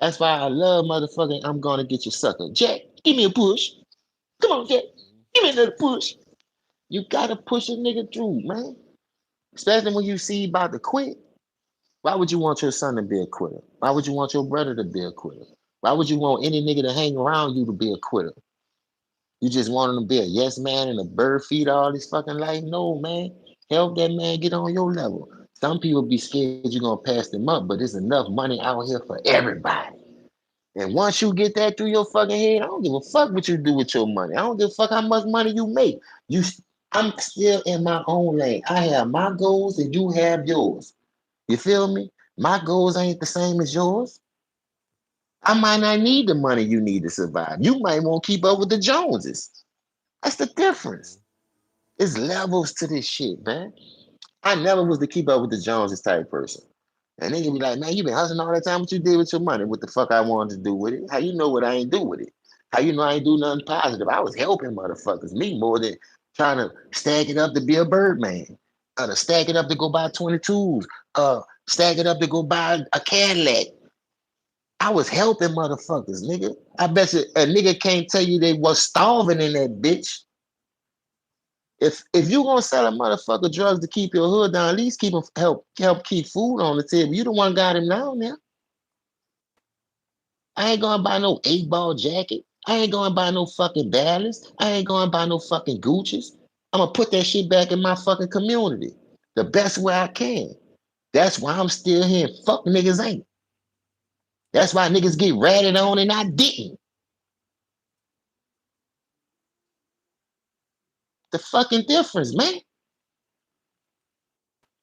That's why I love motherfucking. I'm gonna get you sucker. Jack, give me a push. Come on, Jack. Give me another push. You gotta push a nigga through, man. Especially when you see about to quit. Why would you want your son to be a quitter? Why would you want your brother to be a quitter? Why would you want any nigga to hang around you to be a quitter? You just want him to be a yes man and a bird feed all his fucking life? No, man. Help that man get on your level. Some people be scared you're gonna pass them up, but there's enough money out here for everybody. And once you get that through your fucking head, I don't give a fuck what you do with your money. I don't give a fuck how much money you make. You, I'm still in my own lane. I have my goals and you have yours. You feel me? My goals ain't the same as yours. I might not need the money you need to survive. You might want to keep up with the Joneses. That's the difference. Mm-hmm. It's levels to this shit, man. I never was the keep up with the Joneses type person. And then you be like, man, you been hustling all that time. What you did with your money? What the fuck I wanted to do with it? How you know what I ain't do with it? How you know I ain't do nothing positive? I was helping motherfuckers, me more than trying to stack it up to be a Birdman. To stack it up to go buy 22s. Stack it up to go buy a Cadillac. I was helping motherfuckers, nigga. I bet you a nigga can't tell you they was starving in that bitch. If you gonna sell a motherfucker drugs to keep your hood down, at least keep him help keep food on the table. You the one got him down there. I ain't gonna buy no 8 ball jacket. I ain't gonna buy no fucking Dallas. I ain't gonna buy no fucking Gucci's. I'm gonna put that shit back in my fucking community the best way I can. That's why I'm still here. Fuck niggas ain't. That's why niggas get ratted on and I didn't. The fucking difference, man.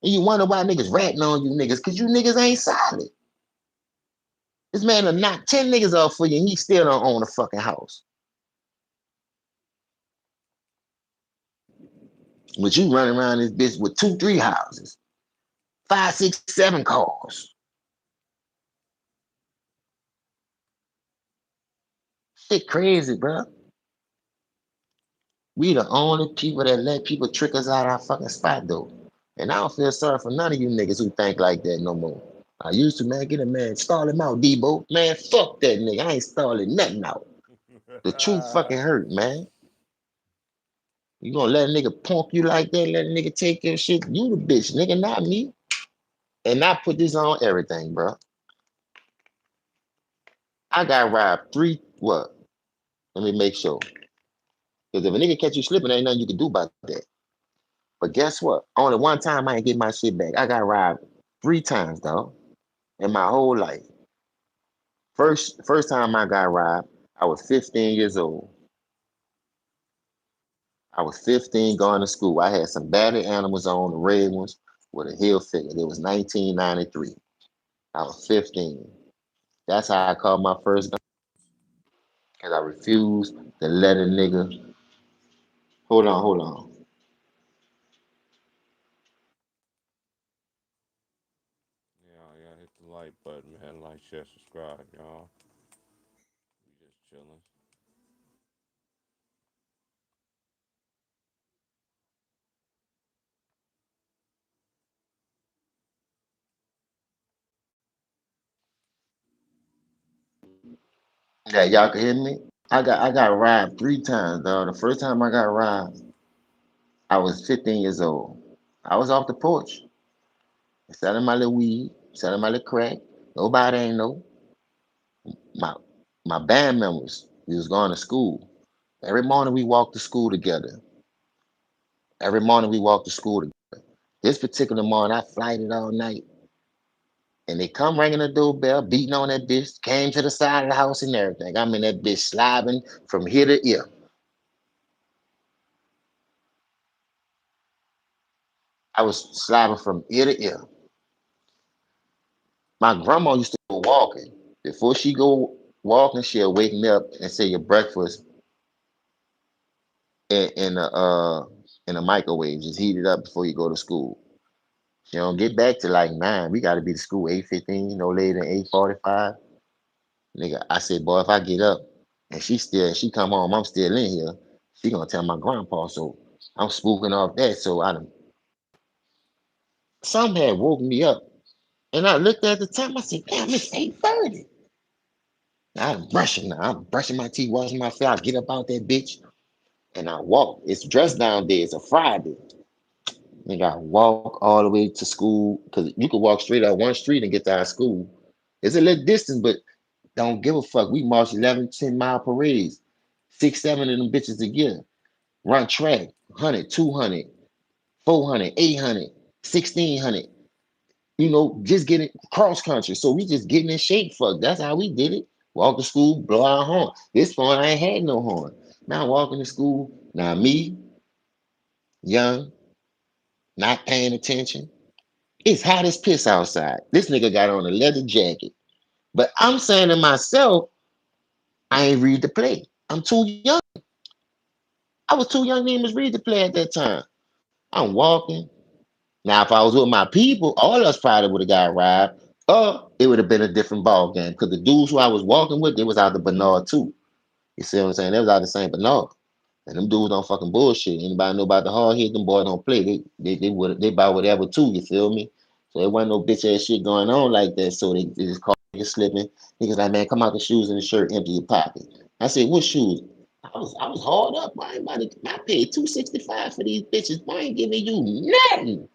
And you wonder why niggas ratting on you niggas, cause you niggas ain't solid. This man will knock 10 niggas off for you and he still don't own a fucking house. But you running around this bitch with 2, 3 houses, 5, 6, 7 cars. Shit crazy, bro. We the only people that let people trick us out our fucking spot though. And I don't feel sorry for none of you niggas who think like that no more. I used to, man, get a man, stall him out, Debo. Man, fuck that nigga. I ain't stalling nothing out. The truth fucking hurt, man. You gonna let a nigga punk you like that, let a nigga take your shit? You the bitch, nigga, not me. And I put this on everything, bro. I got robbed what? Let me make sure. Because if a nigga catch you slipping, ain't nothing you can do about that. But guess what? Only one time I ain't get my shit back. I got robbed 3 times, dog, in my whole life. First time I got robbed, I was 15 years old. I was 15 going to school. I had some battered animals on, the red ones with a heel figure. It was 1993. I was 15. That's how I caught my first gun. Because I refused to let a nigga. Hold on. Yeah, hit the like button, man. Like, share, subscribe, y'all. We just chilling. Yeah, y'all can hear me? I got robbed 3 times, dog. The first time I got robbed, I was 15 years old. I was off the porch, selling my little weed, selling my little crack. Nobody ain't know. My my band members, we was going to school. Every morning we walked to school together. Every morning we walked to school together. This particular morning, I flighted all night. And they come ringing the doorbell, beating on that bitch, came to the side of the house and everything. I'm in that bitch slobbing from here to ear. I was slobbing from ear to ear. My grandma used to go walking. Before she go walking, she'll wake me up and say your breakfast in a microwave. Just heat it up before you go to school. She don't get back to like 9. We gotta be to school 8:15, no later than 8:45. Nigga, I said, boy, if I get up and she come home, I'm still in here, she gonna tell my grandpa. So I'm spooking off that. So some had woke me up. And I looked at the time, I said, damn, it's 8:30. I'm brushing now. I'm brushing my teeth, washing my face. I get up out that bitch and I walk. It's dress down day. It's a Friday. Nigga, I walk all the way to school because you could walk straight out one street and get to our school. It's a little distance, but don't give a fuck. We march 11, 10 mile parades, 6, 7 of them bitches a year. Run track, 100, 200, 400, 800, 1600. Just getting cross country. So we just getting in shape. Fuck, that's how we did it. Walk to school, blow our horn. This phone, I ain't had no horn. Now walking to school, now me, young, not paying attention. It's hot as piss outside. This nigga got on a leather jacket. But I'm saying to myself, I ain't read the play. I'm too young. I was too young to even read the play at that time. I'm walking. Now, if I was with my people, all of us probably would have got robbed. Or it would have been a different ball game. Because the dudes who I was walking with, they was out the Bernard too. You see what I'm saying? They was out the St. Bernard. And them dudes don't fucking bullshit. Anybody know about the hard hit? Them boys don't play. They buy whatever too. You feel me? So there wasn't no bitch ass shit going on like that. So they just caught niggas slipping. Niggas like, man, come out the shoes and the shirt, empty your pocket. I said, what shoes? I was hard up. I paid $265 for these bitches. I ain't giving you nothing.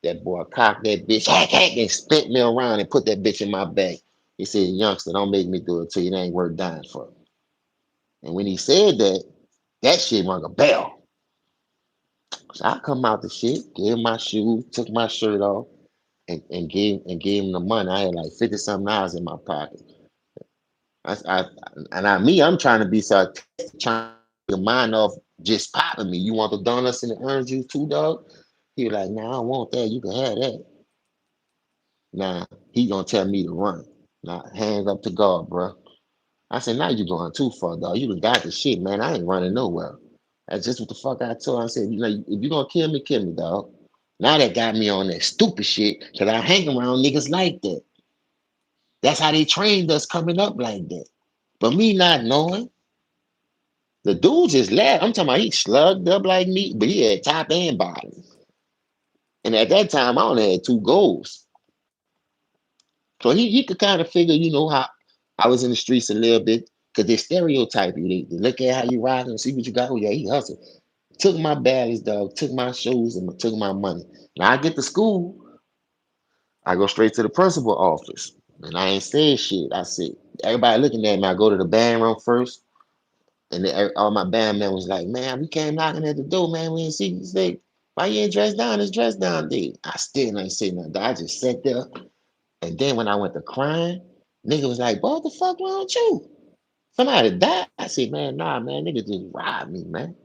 That boy cocked that bitch, hack, and spent me around and put that bitch in my bag. He said, youngster, don't make me do it to you. It ain't worth dying for. And when he said that, that shit rung a bell. So I come out the shit, gave him my shoes, took my shirt off, and gave him the money. I had like 50 something dollars in my pocket. I, I'm trying to be sarcastic, trying to get your mind off just popping me. You want the donuts and the orange juice too, dog? He was like, nah, I don't want that. You can have that. Nah, he gonna tell me to run. Nah, hands up to God, bro. I said, now you going too far, dog. You done got the shit, man. I ain't running nowhere. That's just what the fuck I told him. I said, if you gonna kill me, dog. Now that got me on that stupid shit, cause I hang around niggas like that. That's how they trained us coming up like that. But me not knowing, the dude just laughed. I'm talking about he slugged up like me, but he had top and bottom. And at that time, I only had two goals. So he could kind of figure, how I was in the streets a little bit, because they stereotype you. They look at how you ride and see what you got. Oh, yeah, he hustled. Took my bags, dog, took my shoes, and took my money. Now I get to school, I go straight to the principal office. And I ain't saying shit. I said, everybody looking at me, I go to the band room first. And all my band men was like, man, we came knocking at the door, man. We ain't see you. Say, why you ain't dressed down? It's dressed down day. I still ain't say nothing. I just sat there. And then when I went to crying, nigga was like, boy, what the fuck wrong with you? Somebody died. I said, man, nah, man, nigga just robbed me, man.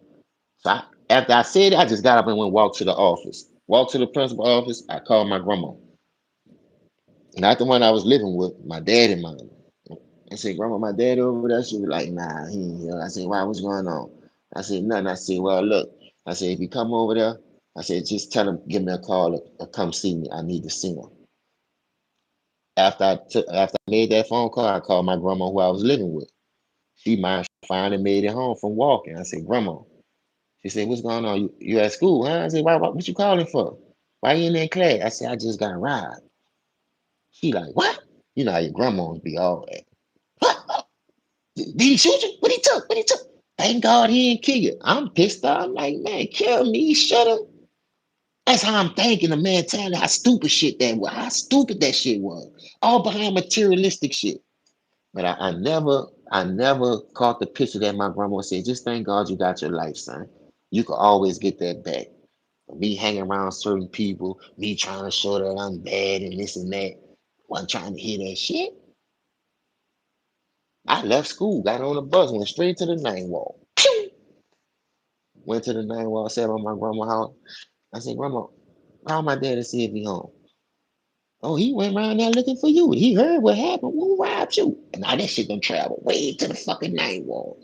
So after I said it, I just got up and went walk to the office. Walk to the principal office. I called my grandma. Not the one I was living with, my dad and mine. I said, grandma, my dad over there. She was like, nah, he ain't here. I said, why, what's going on? I said, nothing. I said, well, look. I said, if you come over there, I said, just tell him, give me a call or come see me. I need to see him. After I made that phone call, I called my grandma who I was living with. She finally made it home from walking. I said, Grandma. She said, what's going on? You at school, huh? I said, why, what you calling for? Why you in that class? I said, I just got robbed. She like, what? You know how your grandmas be all that. What? Did he shoot you? What he took? What he took? Thank God he didn't kill you. I'm pissed off. I'm like, man, kill me, shut him. That's how I'm thinking. The man telling how stupid shit that was, how stupid that shit was. All behind materialistic shit. But I never caught the picture that my grandma said, just thank God you got your life, son. You can always get that back. Me hanging around certain people, me trying to show that I'm bad and this and that. Wasn't trying to hear that shit. I left school, got on the bus, went straight to the nine wall. Pew! Went to the nine wall, sat on my grandma's house. I said, Grandma, call my dad to see if he home. Oh, he went around there looking for you. He heard what happened. Who robbed you? And now that shit done travel way to the fucking nine wall.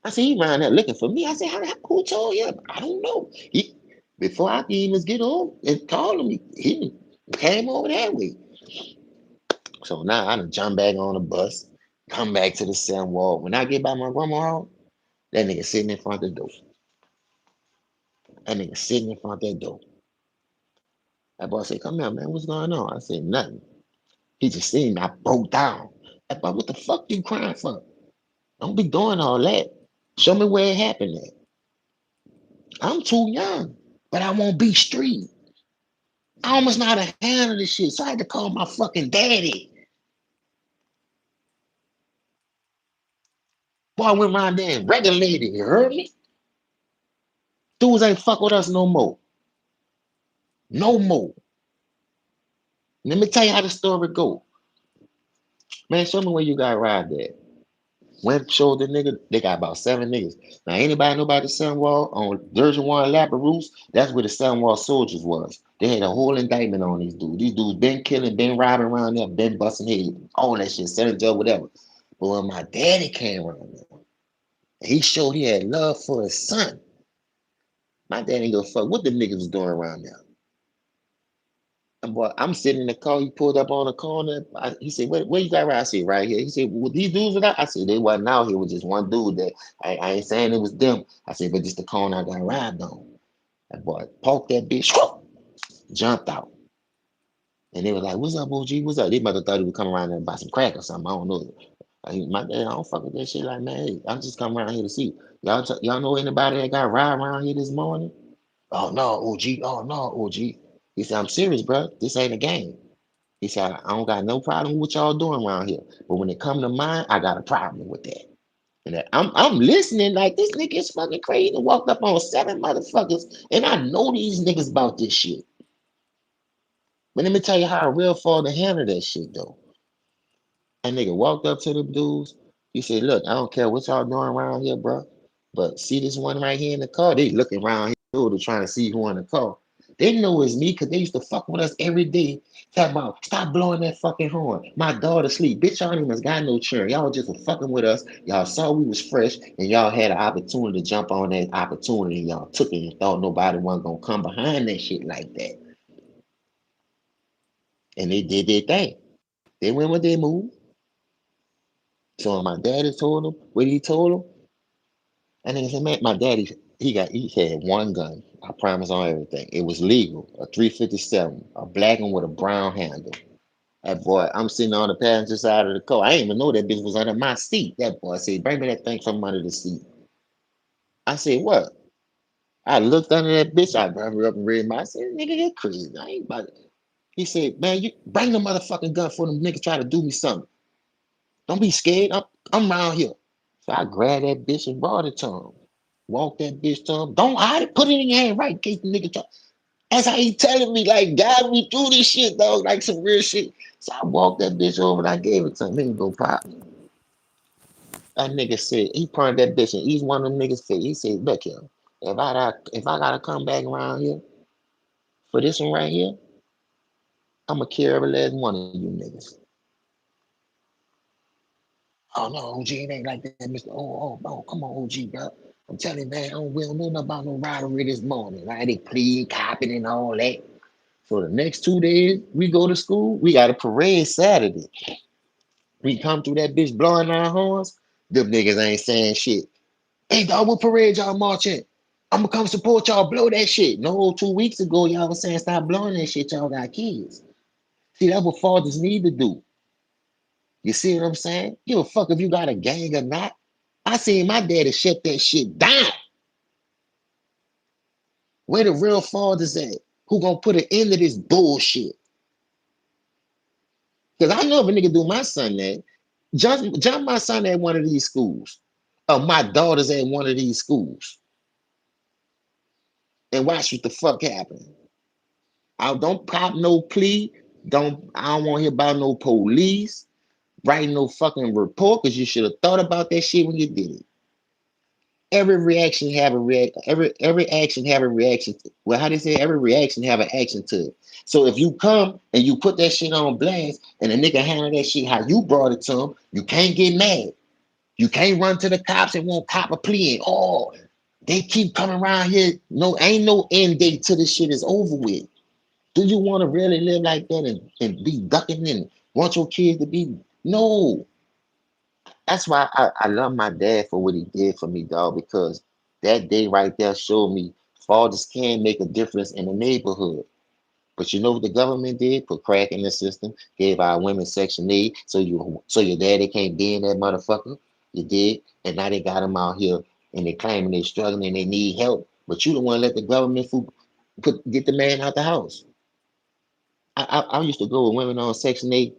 I said, he around there looking for me. I said, who told you? I don't know. Before I could even get on and call him, he came over that way. So now I done jump back on the bus, come back to the same wall. When I get by my grandma's house, that nigga sitting in front of the door. That nigga sitting in front of that door. That boy said, come here, man. What's going on? I said, nothing. He just seen me. I broke down. That boy, what the fuck you crying for? Don't be doing all that. Show me where it happened at. I'm too young. but I won't be street. I almost know how to handle this shit. So I had to call my fucking daddy. Boy, I went around there and regulated. You heard me? Dudes ain't fuck with us no more. No more. Let me tell you how the story go. Man, show me where you got arrived at. Went showed the nigga, they got about 7 niggas. Now, anybody know about the Sun Wall on Durgeon One Lapperouse? That's where the Sun Wall soldiers was. They had a whole indictment on these dudes. These dudes been killing, been robbing around there, been busting heads, all that shit, selling jail, whatever. But when my daddy came around there, he showed he had love for his son. My daddy ain't go fuck what the niggas was doing around there. And boy, I'm sitting in the car. He pulled up on the corner. He said, where you got right? I said, right here. He said, well, these dudes were out. I said, they wasn't out here. It was just one dude that I ain't saying it was them. I said, but just the corner I got robbed on. That boy parked that bitch, jumped out. And they were like, what's up, OG? What's up? They must have thought he would come around there and buy some crack or something. I don't know. My dad, I don't fuck with that shit. Like, man, hey, I'm just coming around here to see. Y'all know anybody that got robbed around here this morning? Oh, no, OG. Oh, no, OG. He said, I'm serious, bro. This ain't a game. He said, I don't got no problem with what y'all doing around here. But when it come to mine, I got a problem with that. And I'm listening like this nigga is fucking crazy. Walked up on 7 motherfuckers, and I know these niggas about this shit. But let me tell you how a real father handle that shit though. That nigga walked up to the dudes. He said, look, I don't care what y'all doing around here, bro. But see this one right here in the car? They looking around here, they're trying to see who in the car. They know it's me because they used to fuck with us every day. Talk about, stop blowing that fucking horn. My daughter sleep. Bitch, y'all ain't even got no churn. Y'all just were fucking with us. Y'all saw we was fresh and y'all had an opportunity to jump on that opportunity and y'all took it and thought nobody wasn't going to come behind that shit like that. And they did their thing. They went with their move. So my daddy told him what he told him. And then he said, man, my daddy, he had one gun. I promise on everything. It was legal, a 357, a black one with a brown handle. That boy, I'm sitting on the passenger side of the car. I didn't even know that bitch was under my seat. That boy said, bring me that thing from under the seat. I said, what? I looked under that bitch. I grabbed her up and read my. I said, nigga, you're crazy. I ain't about it. He said, man, you bring the motherfucking gun for them niggas try to do me something. Don't be scared. I'm around here. So I grabbed that bitch and brought it to him. Walk that bitch to him. Don't hide it. Put it in your hand right in case the nigga try. That's how he telling me, like, guide me through this shit, dog. Like some real shit. So I walked that bitch over and I gave it to him. He go pop. That nigga said, he pointed that bitch in each one of them niggas' face. He said, look here, if I gotta come back around here for this one right here, I'ma kill every last one of you niggas. Oh no, OG, it ain't like that, Mr. Oh, come on, OG, bro. I'm telling you, man, we don't know nothing about no robbery this morning. Right? They plead, copping, and all that. So the next 2 days we go to school, we got a parade Saturday. We come through that bitch blowing our horns. Them niggas ain't saying shit. Hey, dog, what parade y'all marching? I'm gonna come support y'all, blow that shit. No, 2 weeks ago, y'all was saying stop blowing that shit. Y'all got kids. See, that's what fathers need to do. You see what I'm saying? Give a fuck if you got a gang or not. I seen my daddy shut that shit down. Where the real fathers at? Who gonna put an end to this bullshit? Because I know if a nigga do my son that, jump my son at one of these schools. Or my daughter's at one of these schools. And watch what the fuck happen. I don't pop no plea. I don't want to hear about no police writing no fucking report because you should have thought about that shit when you did it. Every reaction have a react. Every action have a reaction. Well, how they say every reaction have an action to it. So if you come and you put that shit on blast and a nigga handle that shit how you brought it to him, you can't get mad. You can't run to the cops and won't cop a plea. And oh, they keep coming around here. No, ain't no end date till this shit is over with. Do you want to really live like that and be ducking and want your kids to be? No. That's why I love my dad for what he did for me, dog, because that day right there showed me fathers can make a difference in the neighborhood. But you know what the government did? Put crack in the system, gave our women Section 8, so your daddy can't be in that motherfucker. You did, and now they got them out here and they claiming they struggling and they need help. But you the one let the government fool. Get the man out the house. I used to go with women on Section 8.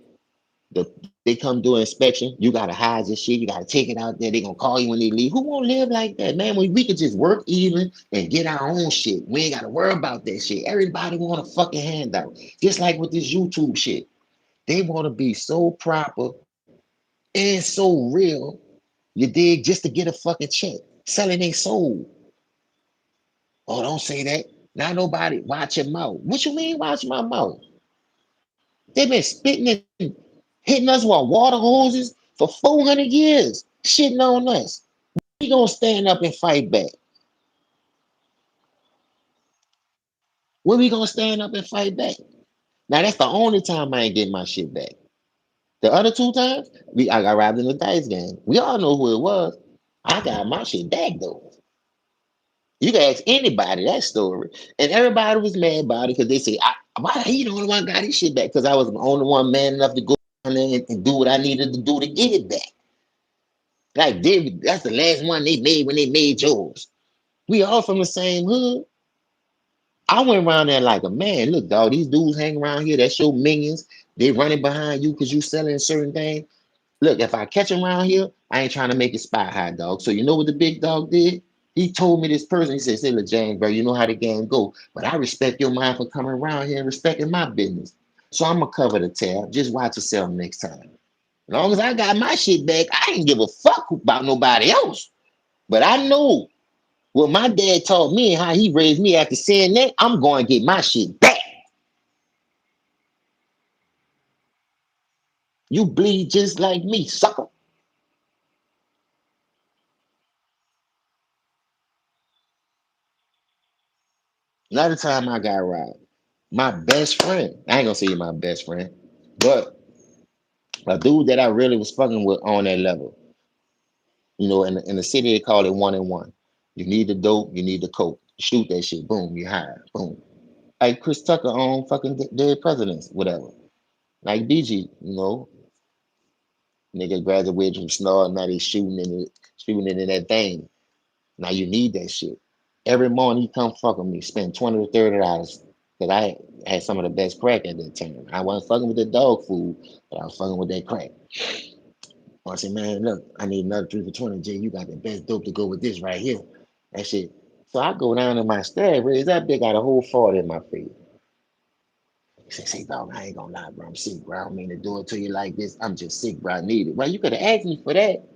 They come do inspection. You gotta hide your shit. You gotta take it out there. They gonna call you when they leave. Who wanna live like that, man? We could just work even and get our own shit. We ain't gotta worry about that shit. Everybody want a fucking handout. Just like with this YouTube shit. They wanna be so proper and so real. You dig? Just to get a fucking check. Selling their soul. Oh, don't say that. Not nobody watch your mouth. What you mean watch my mouth? They been spitting and hitting us with water hoses for 400 years, shitting on us. We gonna stand up and fight back. When we gonna stand up and fight back? Now that's the only time I ain't getting my shit back. The other two times, I got robbed in the dice game. We all know who it was. I got my shit back though. You can ask anybody that story, and everybody was mad about it because they say, "Why he the only one got his shit back?" Because I was the only one man enough to go down there and do what I needed to do to get it back. Like David, that's the last one they made when they made yours. We all from the same hood. I went around there like a man. Look, dog, these dudes hang around here. That's your minions. They running behind you because you selling certain things. Look, if I catch him around here, I ain't trying to make it spot high, dog. So you know what the big dog did? He told me this person. He said, "Say, look, James, bro, you know how the game go. But I respect your mind for coming around here and respecting my business. So I'm gonna cover the tab. Just watch yourself next time. As long as I got my shit back, I ain't give a fuck about nobody else. But I know what my dad taught me and how he raised me after saying that, I'm going to get my shit back. You bleed just like me, sucker." Another time I got robbed. My best friend, I ain't gonna say my best friend, but a dude that I really was fucking with on that level. In the city they call it 1 and 1. You need the dope, you need the coke. Shoot that shit, boom, you high, boom. Like Chris Tucker on fucking Dead Presidents, whatever. Like BG, nigga graduated from Snard, now they shooting it in that thing. Now you need that shit. Every morning he come fuck with me, spend $20 to $30. Cause I had some of the best crack at that time. I wasn't fucking with the dog food, but I was fucking with that crack. I said, "Man, look, I need another 3 for 20. Jay, you got the best dope to go with this right here." That shit. So I go down to my stash, raise that big, got a whole 40 in my face. He said, "Say, dog, I ain't gonna lie, bro. I'm sick, bro. I don't mean to do it to you like this. I'm just sick, bro. I need it." Well, you could have asked me for that.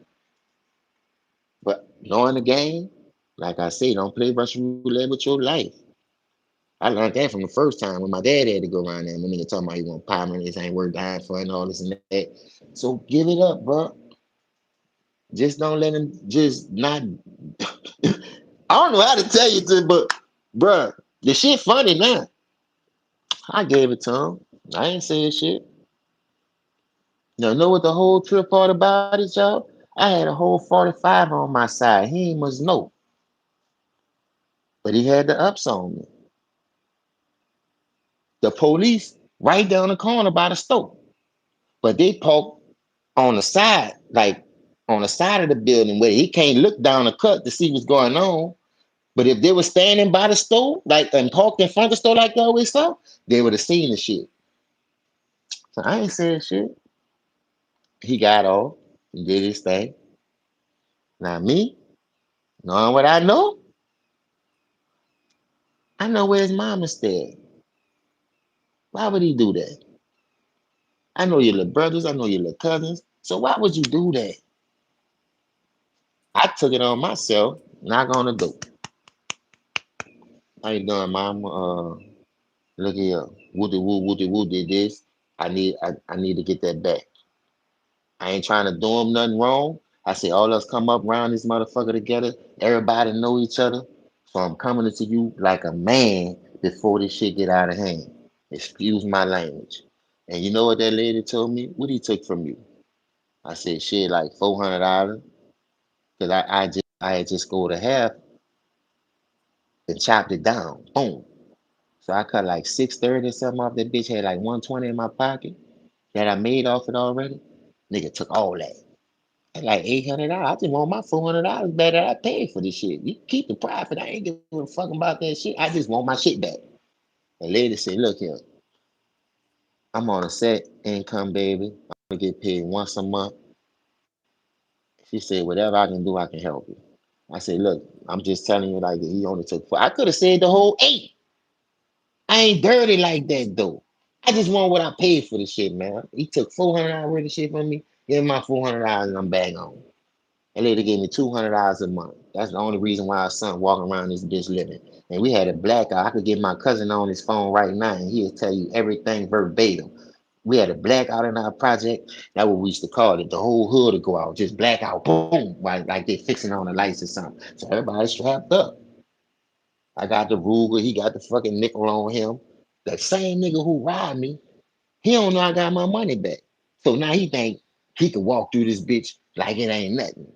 But knowing the game, like I say, don't play Russian roulette with your life. I learned that from the first time when my dad had to go around there. When nigga talking about he gonna pie me, this ain't worth dying for and all this and that. So give it up, bro. Just don't let him just not. I don't know how to tell you to, but bruh, the shit funny now. I gave it to him. I ain't saying shit. Know what the whole trip part about it, y'all? I had a whole 45 on my side. He ain't must know, but he had the ups on me. The police right down the corner by the store. But they parked on the side, like on the side of the building where he can't look down the cut to see what's going on. But if they were standing by the store, like and parked in front of the store like they always saw, they would have seen the shit. So I ain't saying shit. He got off. He did his thing. Now me, knowing what I know where his mama stayed. Why would he do that? I know your little brothers. I know your little cousins. So why would you do that? I took it on myself. Knock on the door. How you doing, mom? Look here. Woody woo did this. I need to get that back. I ain't trying to do him nothing wrong. I say all us come up around this motherfucker together. Everybody know each other. So I'm coming to you like a man before this shit get out of hand. Excuse my language. And you know what that lady told me? What he took from you? I said shit like $400. Cause I had just go to half and chopped it down. Boom. So I cut like 630 or something off that bitch. Had like 120 in my pocket that I made off it already. Nigga took all that. like $800. I just want my $400 back that I paid for this shit. You keep the profit. I ain't giving a fuck about that shit. I just want my shit back. The lady said, look here, I'm on a set income, baby. I'm gonna get paid once a month. She said, whatever I can do, I can help you. I said, look, I'm just telling you, like, he only took four. I could have said the whole eight. I ain't dirty like that, though. I just want what I paid for the shit, man. He took $400 worth of shit from me, gave me my $400, and I'm back on. That lady gave me $200 a month. That's the only reason why our son walking around this bitch living. And we had a blackout. I could get my cousin on his phone right now, and he'll tell you everything verbatim. We had a blackout in our project. That's what we used to call it. The whole hood would go out, just blackout, boom, like they fixing on the lights or something. So everybody strapped up. I got the Ruger. He got the fucking nickel on him. The same nigga who robbed me, he don't know I got my money back. So now he think he can walk through this bitch like it ain't nothing.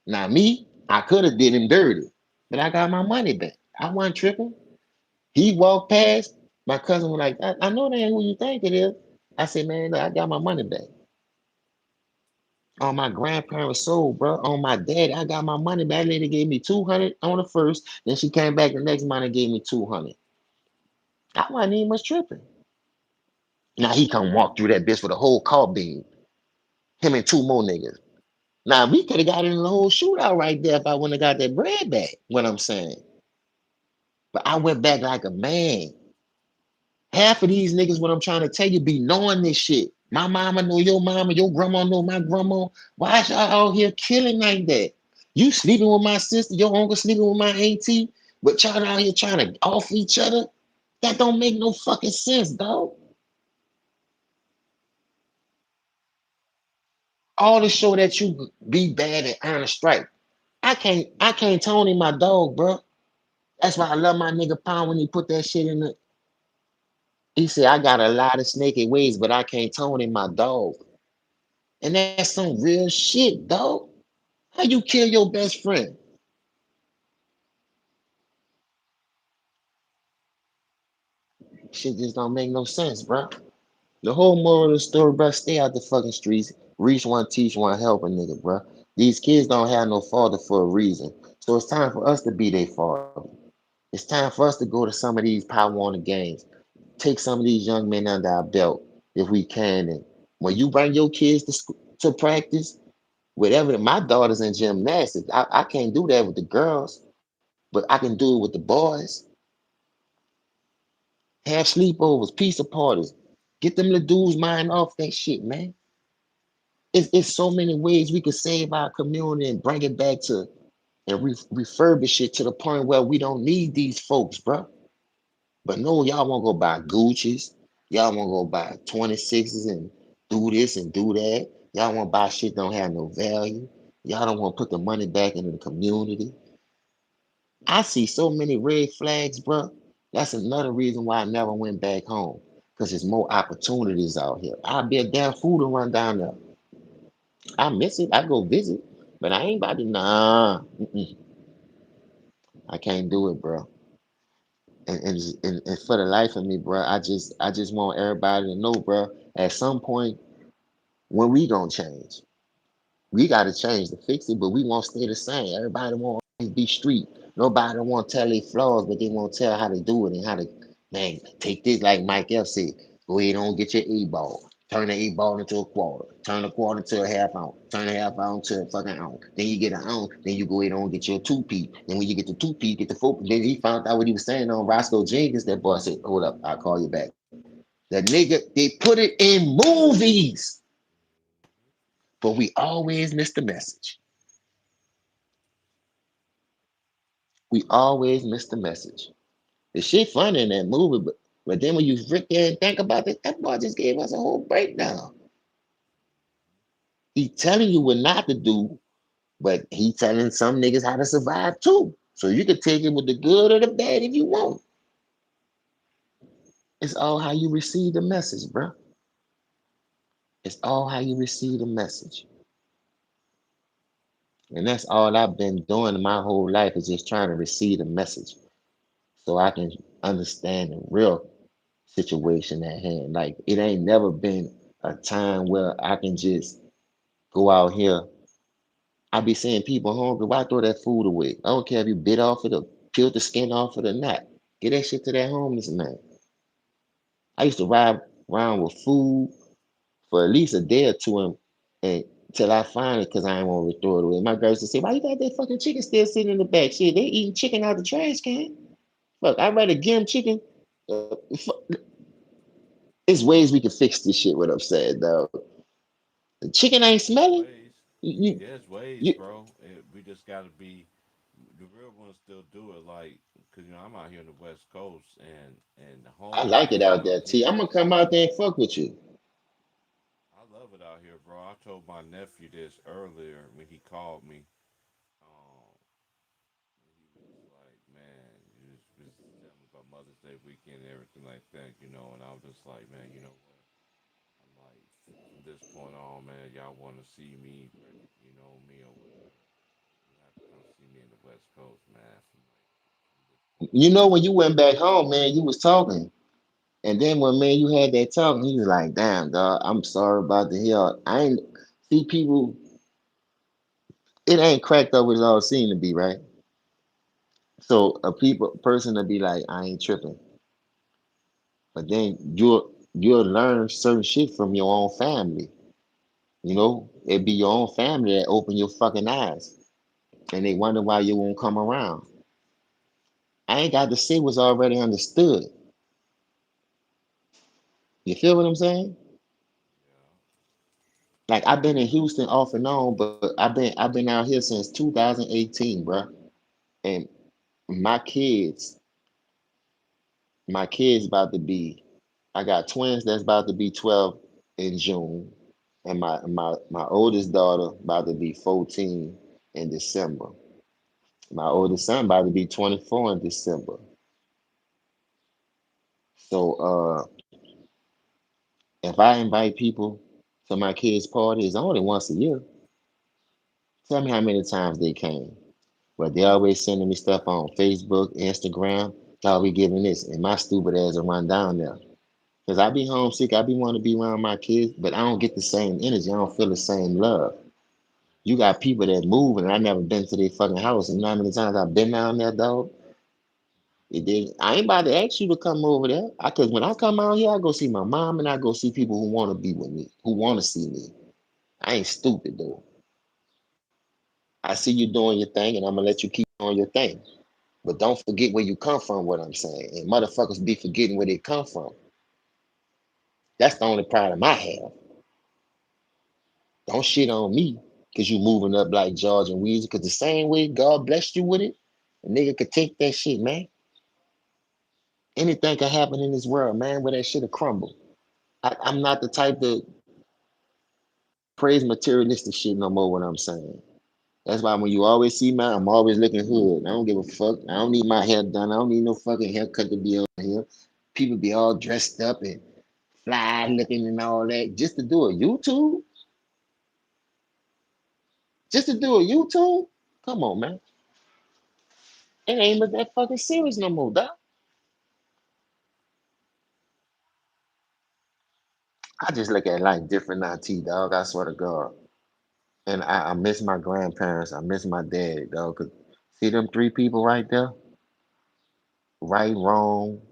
Now me, I could have did him dirty, but I got my money back. I wasn't tripping. He walked past. My cousin was like, I know that ain't who you think it is. I said, man, look, I got my money back. On my grandparents' soul, bro. On my dad, I got my money back. That lady gave me 200 on the first. Then she came back the next month and gave me 200. I wasn't even much tripping. Now he come walk through that bitch with a whole car beam. Him and two more niggas. Now we could have got in the whole shootout right there if I wouldn't have got that bread back. What I'm saying. But I went back like a man. Half of these niggas, what I'm trying to tell you, be knowing this shit. My mama, your grandma know my grandma. Why is y'all out here killing like that? You sleeping with my sister, your uncle sleeping with my auntie, but y'all out here trying to off each other? That don't make no fucking sense, dog. All to show that you be bad and earn a strike. I can't Tony my dog, bro. That's why I love my nigga Pound when he put that shit in the. He said, I got a lot of snaky ways, but I can't Tony my dog. And that's some real shit, dog. How you kill your best friend? Shit just don't make no sense, bro. The whole moral of the story, bro, stay out the fucking streets. Reach one, teach one, help a nigga, bro. These kids don't have no father for a reason. So it's time for us to be their father. It's time for us to go to some of these power on the games. Take some of these young men under our belt if we can. And when you bring your kids to practice, whatever, my daughter's in gymnastics. I can't do that with the girls, but I can do it with the boys. Have sleepovers, pizza parties. Get them little dudes mind off that shit, man. It's so many ways we could save our community and bring it back to and refurbish it to the point where we don't need these folks, bro. But no, y'all want to go buy Gucci's. Y'all want to go buy 26s and do this and do that. Y'all want to buy shit don't have no value. Y'all don't want to put the money back into the community. I see so many red flags, bro. That's another reason why I never went back home. Because there's more opportunities out here. I'd be a damn fool to run down there. I miss it. I go visit. But I ain't about to, nah. I can't do it, bro. And for the life of me, bro, I just want everybody to know, bro, at some point when we gonna change. We gotta change to fix it, but we won't stay the same. Everybody won't always be street. Nobody won't tell their flaws, but they won't tell how to do it and how to, man, take this like Mike F said. Go ahead and get your eight ball. Turn the eight ball into a quarter. Turn the quarter to a half ounce. Turn the half ounce to a fucking ounce. Then you get an ounce. Then you go ahead and get your two-piece. Then when you get the two-piece, get the four. Then he found out what he was saying on Roscoe Jenkins. That boy said, hold up, I'll call you back. The nigga, they put it in movies, but we always miss the message. We always miss the message. The shit funny in that movie, but then when you sit there and think about it, that boy just gave us a whole breakdown. He telling you what not to do, but he telling some niggas how to survive too. So you can take it with the good or the bad if you want. It's all how you receive the message, bro. It's all how you receive the message. And that's all I've been doing my whole life is just trying to receive the message so I can understand the real situation at hand. Like it ain't never been a time where I can just go out here I be seeing people hungry. Why throw that food away? I don't care if you bit off it or peeled the skin off it or not. Get that shit to that homeless man. I used to ride around with food for at least a day or two and till I find it because I ain't want to throw it away. My girl used to say, "Why you got that fucking chicken still sitting in the back? Shit, they eating chicken out the trash can. Fuck, I'd rather give them chicken. There's ways we can fix this shit. What I'm saying, dog. The chicken ain't There's smelling. ways. You, There's ways, you, bro. We just gotta be the real ones. Still do it, like, cause I'm out here in the West Coast, and the I like it homelessness out out there, T. I'm here. gonna come out there and fuck with you. I love it out here, bro. I told my nephew this earlier when he called me. Um, he was like, "Man, you was telling me about Mother's Day weekend and everything like that, you know." And I was just like, "Man, you know what? I'm like, from this point on, man, y'all want to see me, you know, me or whatever. You have to come see me in the West Coast, man. From this point You on, know when you went back home, man, you was talking. And then when man you had that talk, he was like, damn, dog, I'm sorry about the hill. I ain't see people, it ain't cracked up what it all seemed to be, right? So a person to be like, I ain't tripping. But then you'll learn certain shit from your own family. You know, it be your own family that open your fucking eyes. And they wonder why you won't come around. I ain't got to say what's already understood. You feel what I'm saying? yeah, Like I've been in Houston off and on, but I've been out here since 2018, bro. And my kids, my kids about to be, I got twins that's about to be 12 in June, and my oldest daughter about to be 14 in December. My oldest son about to be 24 in December. So if I invite people to my kids' party, it's only once a year. Tell me how many times they came. But they always sending me stuff on Facebook, Instagram. How we giving this, and my stupid ass will run down there. Cause I be homesick. I be want to be around my kids, but I don't get the same energy. I don't feel the same love. You got people that move, and I never been to their fucking house. And you know how many times I've been down there, dog? I ain't about to ask you to come over there. Cause when I come out here, I go see my mom, and I go see people who want to be with me, who want to see me. I ain't stupid though. I see you doing your thing, and I'm gonna let you keep doing your thing. But don't forget where you come from. What I'm saying, and motherfuckers be forgetting where they come from. That's the only problem I have. Don't shit on me because you moving up like George and Weezy. Because the same way God blessed you with it, a nigga could take that shit, man. Anything can happen in this world, man, where that shit'll crumble. I'm not the type to praise materialistic shit no more. What I'm saying. That's why when you always see me, I'm always looking hood. I don't give a fuck. I don't need my hair done. I don't need no fucking haircut to be on here. People be all dressed up and fly looking and all that just to do a YouTube. Just to do a YouTube. Come on, man. It ain't but that fucking serious no more, dog. I just look at life different now, T dog. I swear to God. And I miss my grandparents. I miss my dad, dog. 'Cause see them three people right there, right, wrong,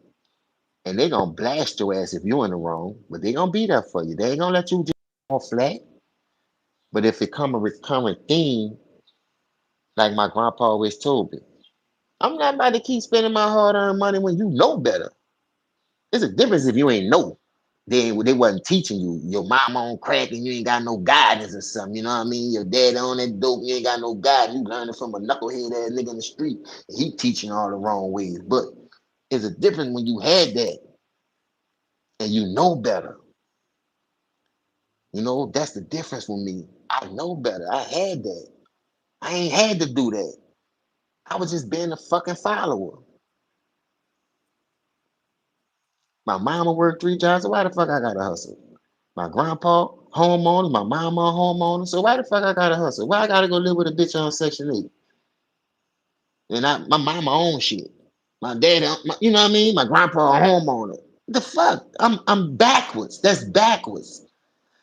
and they gonna blast your ass if you in the wrong, but they gonna be there for you. They ain't gonna let you just fall flat. But if it come a recurring theme, like my grandpa always told me, I'm not about to keep spending my hard-earned money when you know better. There's a difference if you ain't know. They wasn't teaching you. Your mom on crack and you ain't got no guidance or something. You know what I mean? Your dad on that dope, you ain't got no guidance. You learning from a knucklehead ass nigga in the street. And he teaching all the wrong ways. But it's a difference when you had that and you know better. You know, that's the difference with me. I know better. I had that. I ain't had to do that. I was just being a fucking follower. My mama worked 3 jobs, so why the fuck I gotta hustle? My grandpa, homeowner, my mama, homeowner. So why the fuck I gotta hustle? Why I gotta go live with a bitch on Section 8? And my mama own shit. My dad, you know what I mean? My grandpa a homeowner. The fuck? I'm backwards. That's backwards.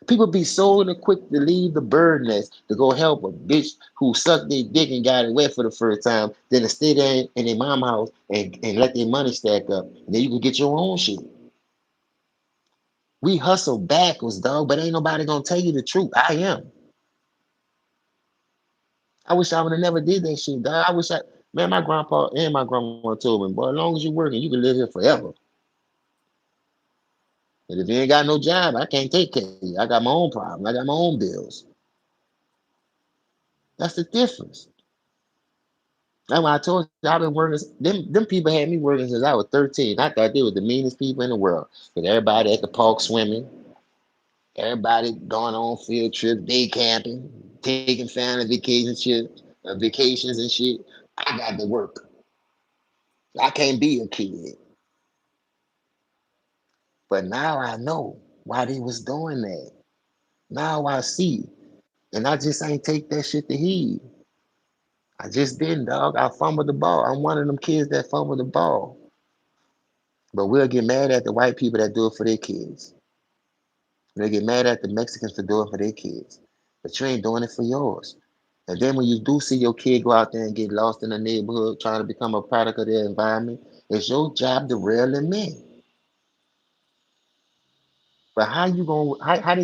People be so quick to leave the bird nest to go help a bitch who sucked their dick and got it wet for the first time, then to stay there in their mom house and let their money stack up. And then you can get your own shit. We hustle backwards, dog, but ain't nobody gonna tell you the truth. I am. I wish I would have never did that shit, dog. Man, my grandpa and my grandma told me, boy, as long as you working, you can live here forever. And if you ain't got no job, I can't take care of you. I got my own problem. I got my own bills. That's the difference. That's why I told you I've been working. Them people had me working since I was 13. I thought they were the meanest people in the world. Because everybody at the park swimming, everybody going on field trips, day camping, taking family vacations and shit. I got to work. I can't be a kid. But now I know why they was doing that. Now I see. And I just ain't take that shit to heed. I just didn't, dog. I fumbled the ball. I'm one of them kids that fumbled the ball. But we'll get mad at the white people that do it for their kids. We'll get mad at the Mexicans for doing it for their kids. But you ain't doing it for yours. And then when you do see your kid go out there and get lost in the neighborhood trying to become a product of their environment, it's your job to reel them in. But how they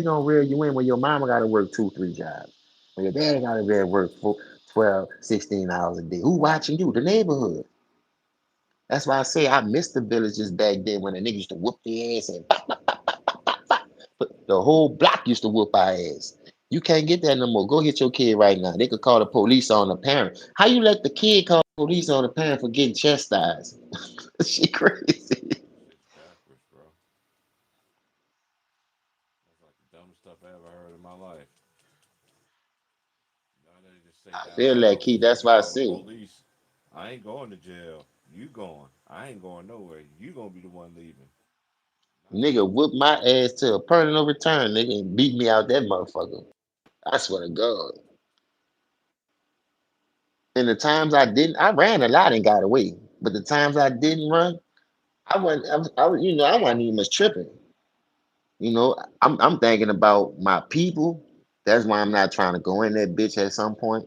gonna reel you in when your mama gotta work two, three jobs? When your dad gotta work for 12, 16 hours a day? Who watching you? The neighborhood. That's why I say I missed the villages back then when the niggas used to whoop their ass and but the whole block used to whoop our ass. You can't get that no more. Go hit your kid right now. They could call the police on the parent. How you let the kid call the police on the parent for getting chastised? She crazy. Shit's backwards, bro. That's like the dumbest stuff I ever heard in my life. Now they just say I down feel like south, key. you That's can why I call the say, police. I ain't going to jail. You going. I ain't going nowhere. You gonna be the one leaving. Not nigga me. whoop my ass to a permanent return, nigga, and beat me out that motherfucker. I swear to God. And the times I didn't, I ran a lot and got away. But the times I didn't run, I wasn't even much tripping. I'm thinking about my people. That's why I'm not trying to go in that bitch at some point.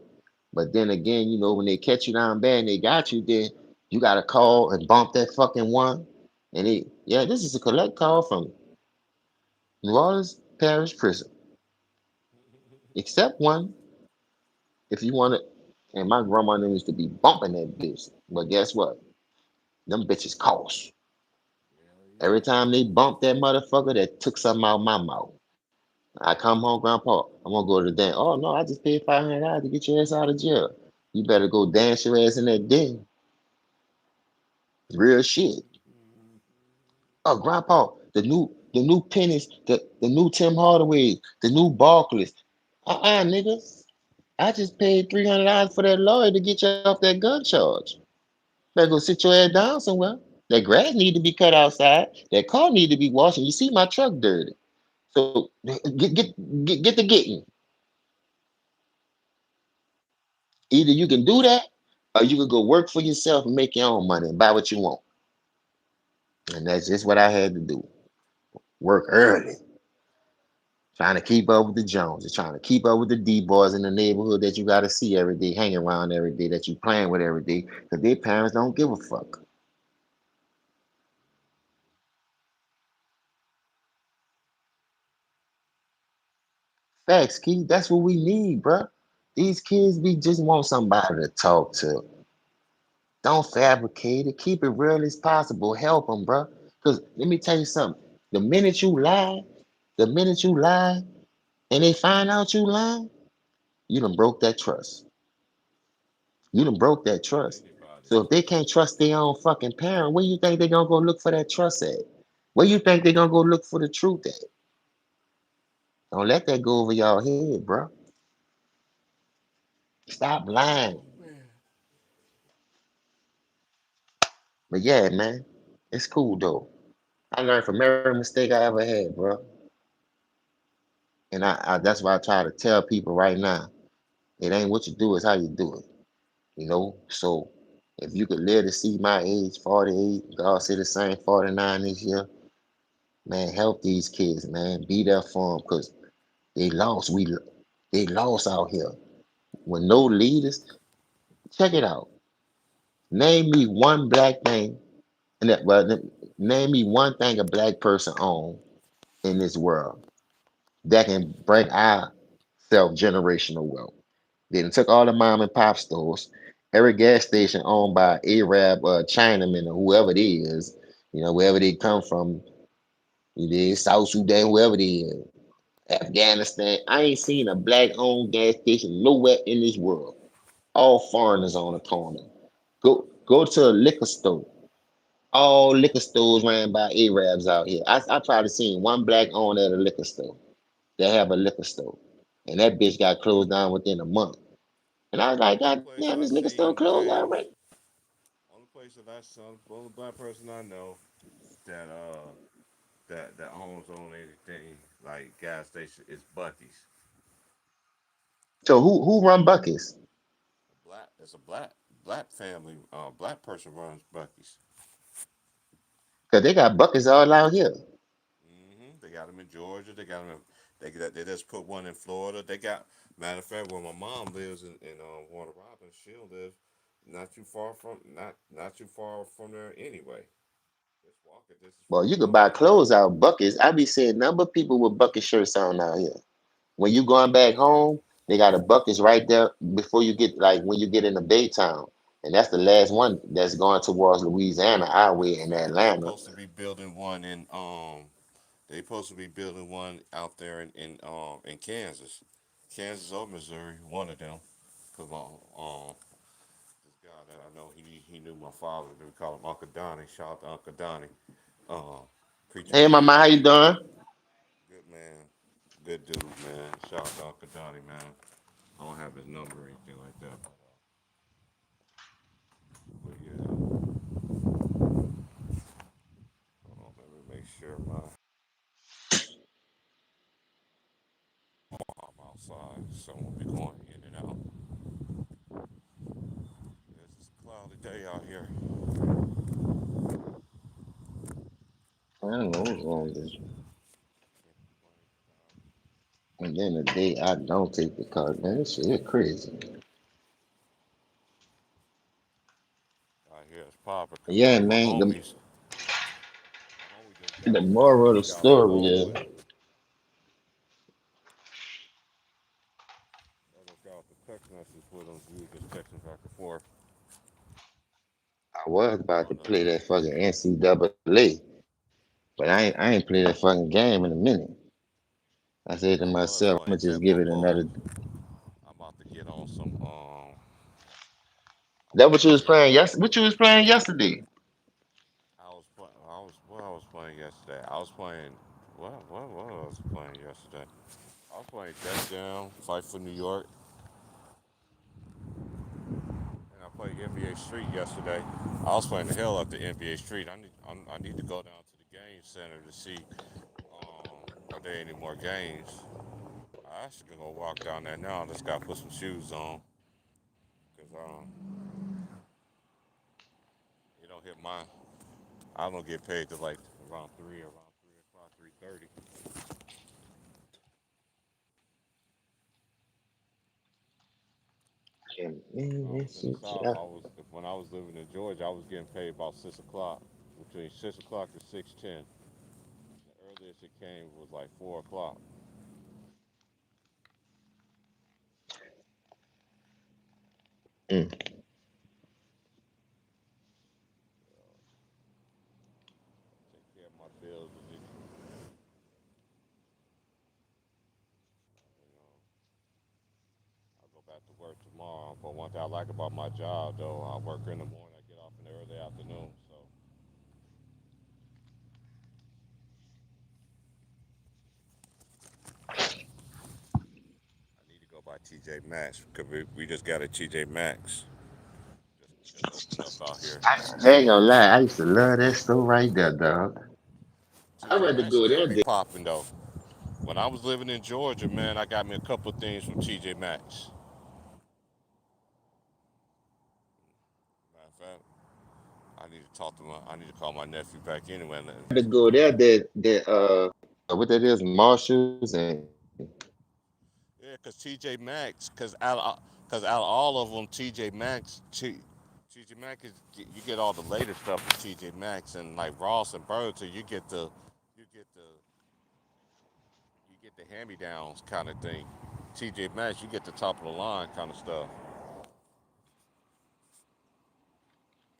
But then again, when they catch you down bad and they got you, then you gotta call and bump that fucking one. Yeah, this is a collect call from New Orleans Parish Prison. Except one, if you want to. And my grandma used to be bumping that bitch. But guess what? Them bitches cost. Hell Every yeah. time they bump that motherfucker, that took something out my mouth. I come home, Grandpa. I'm gonna go to the dance. Oh no, I just paid $500 to get your ass out of jail. You better go dance your ass in that den. Real shit. Oh, Grandpa, the new pennies, the new Tim Hardaway, the new Barclays. Nigga. I just paid $300 for that lawyer to get you off that gun charge. Better go sit your ass down somewhere. That grass need to be cut outside. That car need to be washed. And you see my truck dirty. So get the getting. Either you can do that, or you can go work for yourself and make your own money and buy what you want. And that's just what I had to do. Work early, trying to keep up with the Joneses, trying to keep up with the D boys in the neighborhood that you got to see every day, hang around every day, that you playing with every day, because their parents don't give a fuck. Facts, Keith. That's what we need, bruh. These kids, we just want somebody to talk to. Don't fabricate it. Keep it real as possible. Help them, bruh. Because let me tell you something. The minute you lie, the minute you lie, and they find out you lying, you done broke that trust. You done broke that For trust. anybody. So if they can't trust their own fucking parent, where you think they gonna go look for that trust at? Where you think they gonna go look for the truth at? Don't let that go over y'all head, bro. Stop lying. Oh man. But yeah, man, it's cool though. I learned from every mistake I ever had, bro. And that's why I try to tell people right now. It ain't what you do, it's how you do it. So if you could live to see my age, 48, God say the same, 49 this year, man, help these kids, man. Be there for them. Cause They lost. They lost out here with no leaders. Check it out. Name me one black thing, and name me one thing a black person own in this world that can bring our self generational wealth. They done took all the mom and pop stores, every gas station owned by Arab or Chinaman or whoever it is, wherever they come from, it is South Sudan, whoever it is, Afghanistan. I ain't seen a black owned gas station nowhere in this world. All foreigners on the corner. Go to a liquor store. All liquor stores ran by Arabs out here. I probably seen one black owner at a liquor store. They have a liquor store. And that bitch got closed down within a month. And I was like, Only God place damn, I this liquor store seen closed James. already. Only place that I saw, only black person I know that that owns on anything like gas station is Bucky's. So who run Buckets? Black. It's a black family. Black person runs Bucky's. Because they got Buckets all out here. They got them in Georgia. They got them. They just put one in Florida. They got matter of fact, where my mom lives in Warner Robins, she'll live not too far from there anyway. Just walk it. This is Well, from you the could buy building. clothes out Buckets. I be seeing a number of people with Bucket shirts on out here. When you going back Yeah, home, they got a Buckets right there before you get like when you get into Baytown. And that's the last one that's going towards Louisiana, our matter way of in fact, they Atlanta. supposed to be building one in they supposed to be building one out there in Kansas, Kansas or Missouri, one of them. Cause this guy that I know, he knew my father. We call him Uncle Donnie. Shout out to Uncle Donnie. Um, Preacher Hey man, mama, how you doing? good man, good dude, man. Shout out to Uncle Donnie, man. I don't have his number or anything like that, but yeah. Hold on, let me make sure I'm outside. Someone be going in and out. It's a cloudy day out here. I don't know what's wrong with this. Can't complain. And then the day I don't take the car, man, this shit is crazy. Out here it's popping because Yeah, one of man. my homie just The got moral of the off the story phone is with. I just got off the text message with him. We were just texting back and forth I was about to on the. play that fucking NCAA, but I ain't played that fucking game in a minute. I said to I was myself, I'm playing gonna just jet give it another. football. I'm about to get on some. I That want to what you get was me a playing couple. yes? What you was playing yesterday? I was playing. I was what I was playing yesterday. I was playing. What I was playing yesterday? I was playing Touchdown, Fight for New York, and I played NBA Street yesterday. I was playing the hell out the NBA Street. I need to go down to the game center to see are there any more games. I actually gonna walk down there now. I just gotta put some shoes on because you don't hit my. I don't get paid to like around 3 o'clock, 3:30. Yeah, When man, I that was in the shit. South, I was when I was living in Georgia, I was getting paid about 6 o'clock, between 6 o'clock and 6:10. The earliest it came was like 4 o'clock. Mm. Take care of my bills and just you know I'll go back to work tomorrow. But one thing I like about my job though, I work in the morning, I get off in the early afternoon, so I need to go by TJ Maxx because we just got a TJ Maxx just opened up out here. I ain't gonna lie, I used to love that store right there, dog. I'd TJ rather Maxx go still there be than popping though. When I was living in Georgia, man, I got me a couple of things from TJ Maxx. Matter of fact, I need to call my nephew back anyway and to see what go he. there what that is, Marshalls and cause TJ Maxx, cause out of all of them, TJ Maxx is you get all the later stuff with TJ Maxx and like Ross and Burlington, you get the you get the hand me downs kind of thing. TJ Maxx, you get the top of the line kind of stuff.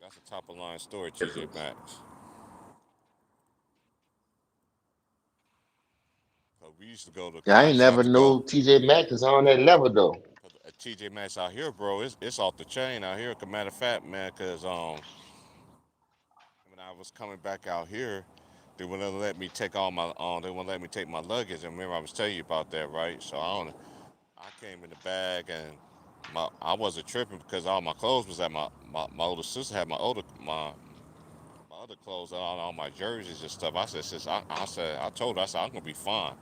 That's a top of the line store at TJ Difference. Maxx. Cause we used to go to, Yeah, I I ain't used to have never to go. know TJ Maxx is on that level though. Cause at TJ Maxx out here, bro, it's off the chain out here. Matter of fact, man, cause when I was coming back out here, they wouldn't let me take all my they wouldn't let me take my luggage. And remember, I was telling you about that, right? So I came in the bag and I wasn't tripping because all my clothes was at my older sister had my other clothes on, all my jerseys and stuff. I said, sis, I said, I told her, I said, I'm gonna be fine.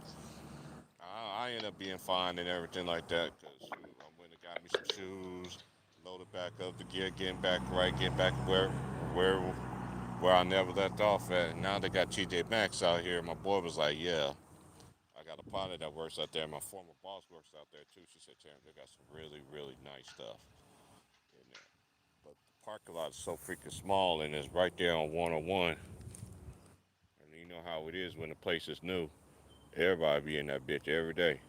I ended up being fine and everything like that because I went and got me some shoes, loaded back up the gear, getting back right, getting back where where I never left off at. And now they got TJ Maxx out here. My boy was like, yeah, I got a partner that works out there. My former boss works out there too. She said, Terrence, they got some really, really nice stuff in there. But the parking lot is so freaking small and it's right there on 101. And you know how it is when the place is new. Everybody be in that bitch every day.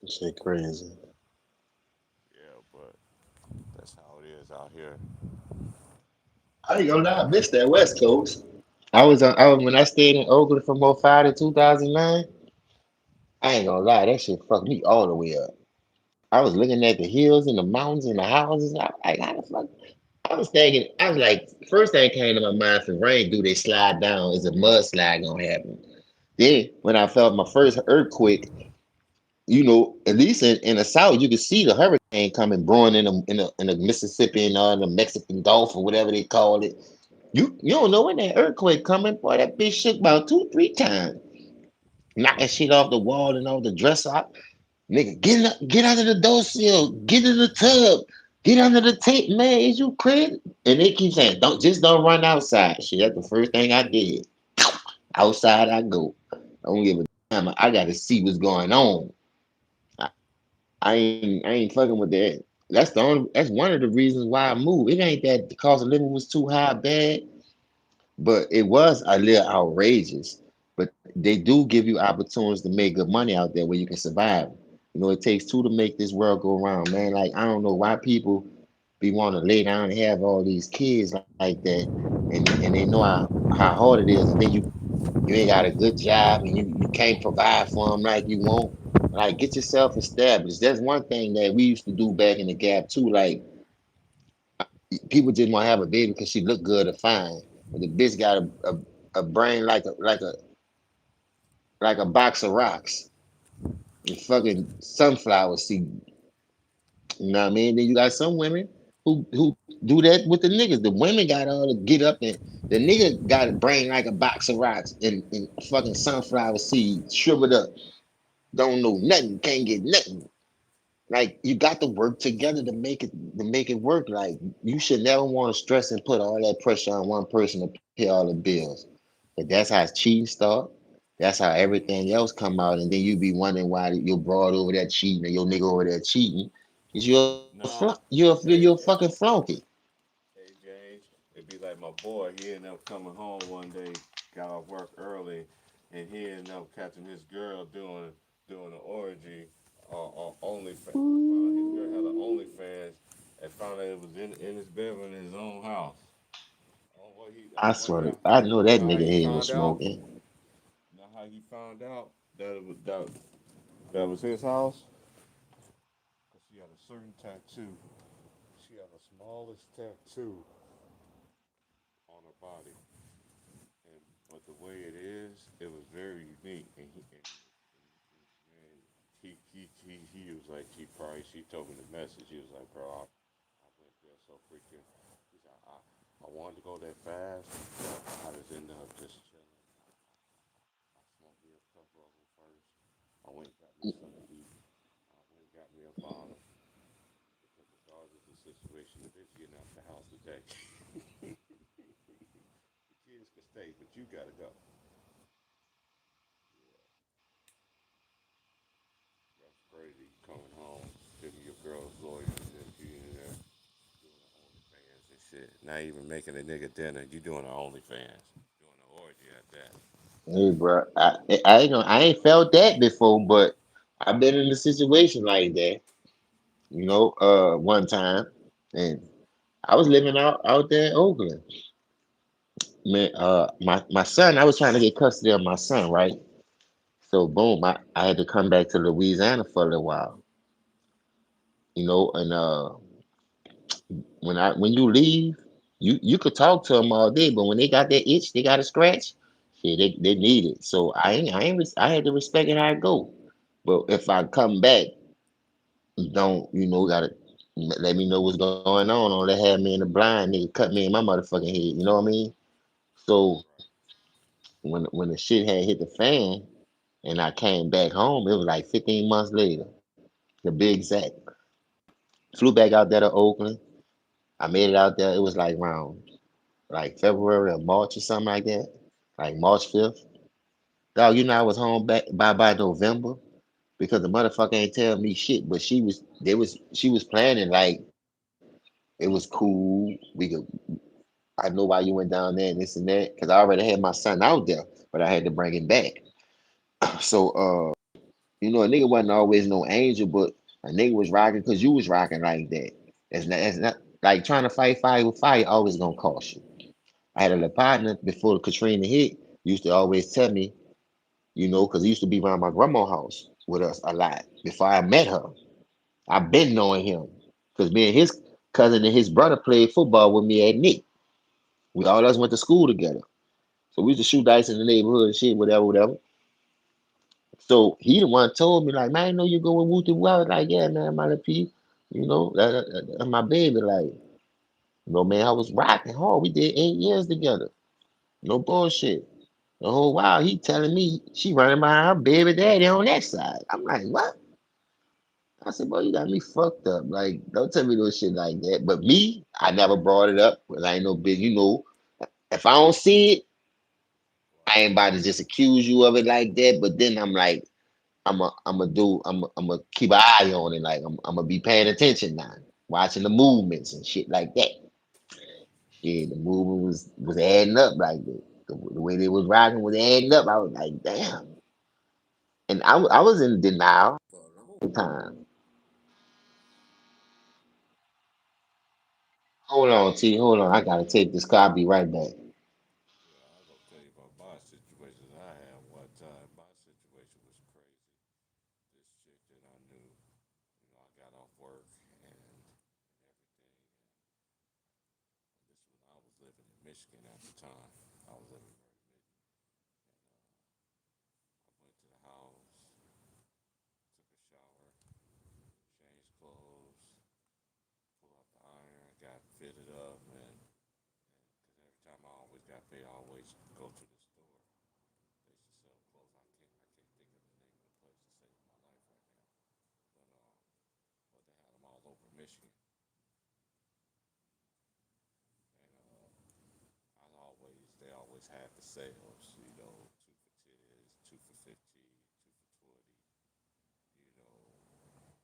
Shit crazy. Yeah, but that's how it is out here. I ain't gonna lie, I missed that West Coast. When I stayed in Oakland from '05 to 2009. I ain't gonna lie, that shit fucked me all the way up. I was looking at the hills and the mountains and the houses. I like, how the fuck? I was thinking, I was like, first thing came to my mind: if rain do, they slide down. Is a mudslide gonna happen? Then when I felt my first earthquake, at least in the south, you could see the hurricane coming, brewing in the Mississippi and the Mexican Gulf or whatever they call it. You don't know when that earthquake coming, boy. That bitch shook about 2, 3 times, knocking shit off the wall and off the dresser. Nigga, get under the door sill, get in the tub, get under the tape, man. Is you crazy? And they keep saying, don't run outside. Shit, that's the first thing I did. Outside I go. I don't give a damn. I gotta see what's going on. I, I ain't fucking with that. That's one of the reasons why I moved. It ain't that the cost of living was too high bad, but it was a little outrageous. But they do give you opportunities to make good money out there where you can survive. It takes two to make this world go around, man. Like I don't know why people be want to lay down and have all these kids like that, and they know how hard it is, and then you ain't got a good job and you can't provide for them like you want. Like get yourself established. That's one thing that we used to do back in the gap too. Like people didn't want to have a baby because she looked good or fine. But the bitch got a brain like a box of rocks and fucking sunflower seed. You know what I mean? Then you got some women who do that with the niggas. The women got all to get up and the nigga got a brain like a box of rocks and fucking sunflower seed shriveled up. Don't know nothing, can't get nothing. Like you got to work together to make it work. Like you should never want to stress and put all that pressure on one person to pay all the bills. But that's how cheating start. That's how everything else come out, and then you be wondering why your broad over there cheating or your nigga over there cheating. Cause Nah, you're a hey, fucking flunky. hey James, it'd be like my boy. He ended up coming home one day, got off work early, and he ended up catching his girl doing an orgy on OnlyFans. Found out his girl had an OnlyFans and found out it was in his bedroom in his own house. I swear, I know You that know how nigga he head was found out? smoking. You know how he found out that was his house? Cause she had a certain tattoo. She had the smallest tattoo on her body, and but the way it is, it was very unique. And he was like, he told me the message. He was like, bro, I went there so freaking. He said, I wanted to go that fast. I just ended up just chilling. I smoked me a couple of them first. I went and got me something to eat. I went and got me a bottle because regardless of the situation, the bitch getting out the house today. The kids can stay, but you gotta go. Crazy coming home, picking your girl's lawyer, and then you in there doing the OnlyFans and shit. Not even making a nigga dinner. You doing the OnlyFans, doing the orgy at that. Hey, bro, I ain't felt that before, but I've been in a situation like that. One time, and I was living out there in Oakland. Man, my son, I was trying to get custody of my son, right? So boom, I had to come back to Louisiana for a little while, and when you leave, you could talk to them all day, but when they got that itch, they got a scratch, yeah, they need it. So I had to respect it how I go. But if I come back, don't gotta let me know what's going on. Or they have me in the blind, nigga, cut me in my motherfucking head. You know what I mean? So Right. when the shit had hit the fan, and I came back home, it was like 15 months later, to be exact. Flew back out there to Oakland. I made it out there. It was like around like February or March or something like that, like March 5th. Dog, I was home back by November because the motherfucker ain't tell me shit. But she was planning like it was cool. I know why you went down there and this and that because I already had my son out there, but I had to bring him back. So a nigga wasn't always no angel, but a nigga was rocking because you was rocking like that. It's not like trying to fight fire with fire always gonna cost you. I had a little partner before Katrina hit, used to always tell me, because he used to be around my grandma's house with us a lot before I met her. I've been knowing him because me and his cousin and his brother played football with me at Nick. We all us went to school together. So we used to shoot dice in the neighborhood and shit, whatever, whatever. So he the one told me, like, man, I know you going woo woo. I was like, yeah, man, my little P, that's my baby. Like, man, I was rocking hard. We did 8 years together. No bullshit. The whole while he telling me she running behind her baby daddy on that side. I'm like, what? I said, boy, you got me fucked up. Like, don't tell me no shit like that. But me, I never brought it up. Cause I ain't no big, if I don't see it, I ain't about to just accuse you of it like that. But then I'm like, I'm a keep an eye on it. Like I'm gonna be paying attention now, watching the movements and shit like that. Yeah, the movement was adding up like that. The way they was rocking was adding up. I was like, damn. And I was in denial for a long time. Hold on, T. Hold on. I gotta take this car. I'll be right back. Yeah, I was gonna tell you about my situation I had one time. My situation was crazy. This chick that I knew, I got off work and everything. This was I was living in Michigan at the time. I was living in Murray, Michigan. I went to the house, took a shower, changed clothes, pulled out the iron, got fitted up, because every time I always got paid, I always go to the store. They used to sell clothes. I can't think of the name of the place to save my life right now, but they had them all over Michigan, and they always had the sales. Two for tens, two for 15, two for 20. You know,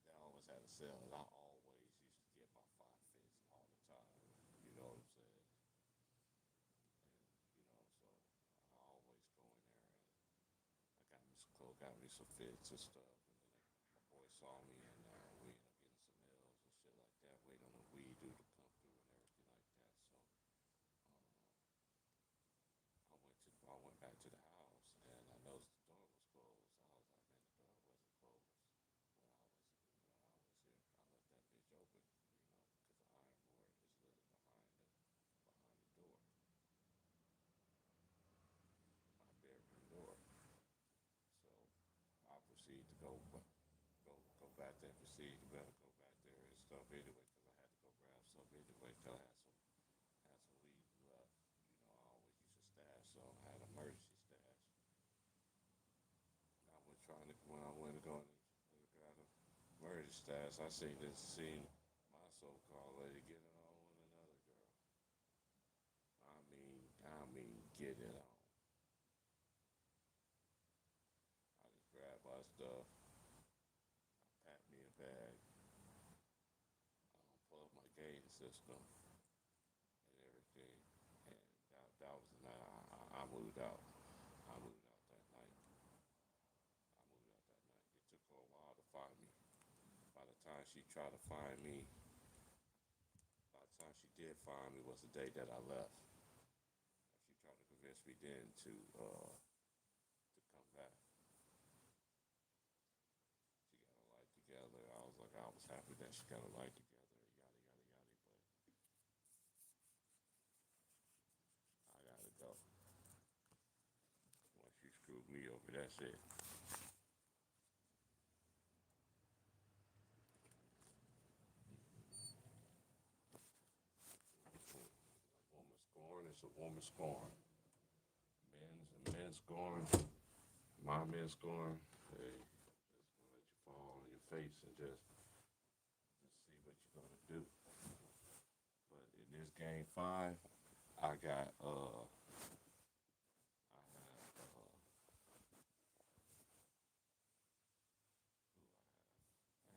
they always had a sale, and I always used to get my five fits all the time. You know what I'm saying? So I always go in there and I got me some clothes, got me some fits and stuff. And then my boy saw me in there, and we ended up getting some L's and shit like that, waiting on the weed dude to come through and everything like that. So I went back to the house and I noticed the door was closed. I was like, man, the door wasn't closed when I was here. I left that bitch open, because the iron board is literally behind the door, my bedroom door. So I proceed to go back there, proceed to go back there and stuff anyway, because I had to go grab something anyway, because I had some weed left. I always used to stash, so I had an emergency stash. When I went to go and grab an emergency stash, seen my so-called lady get it on with another girl. Get it on. I just grabbed my stuff, system and everything. And that was the night I moved out. I moved out that night. I moved out that night. It took her a while to find me. By the time she tried to find me, by the time she did find me was the day that I left. She tried to convince me then to come back. She got her life together. I was like, I was happy that she got her life together. Yada yada yada. But I gotta go. Once she screwed me over, that's it. A woman scorn is a woman scorn. Men's scorn. My men's scorn. Hey, just gonna let you fall on your face and just see what you're gonna do. But in this game five, I got I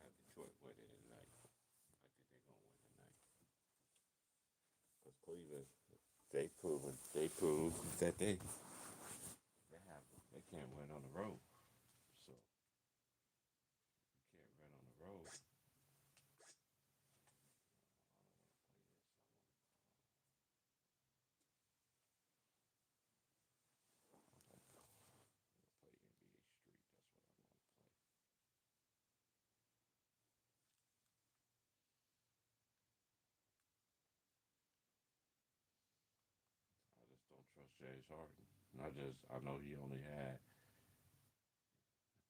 have Detroit winning tonight. I think they're gonna win tonight. Cause Cleveland, they proved that they can't win on the road. So you can't win on the road. Play NBA Street. That's what I want to play. I just don't trust James Harden. And I know he only had I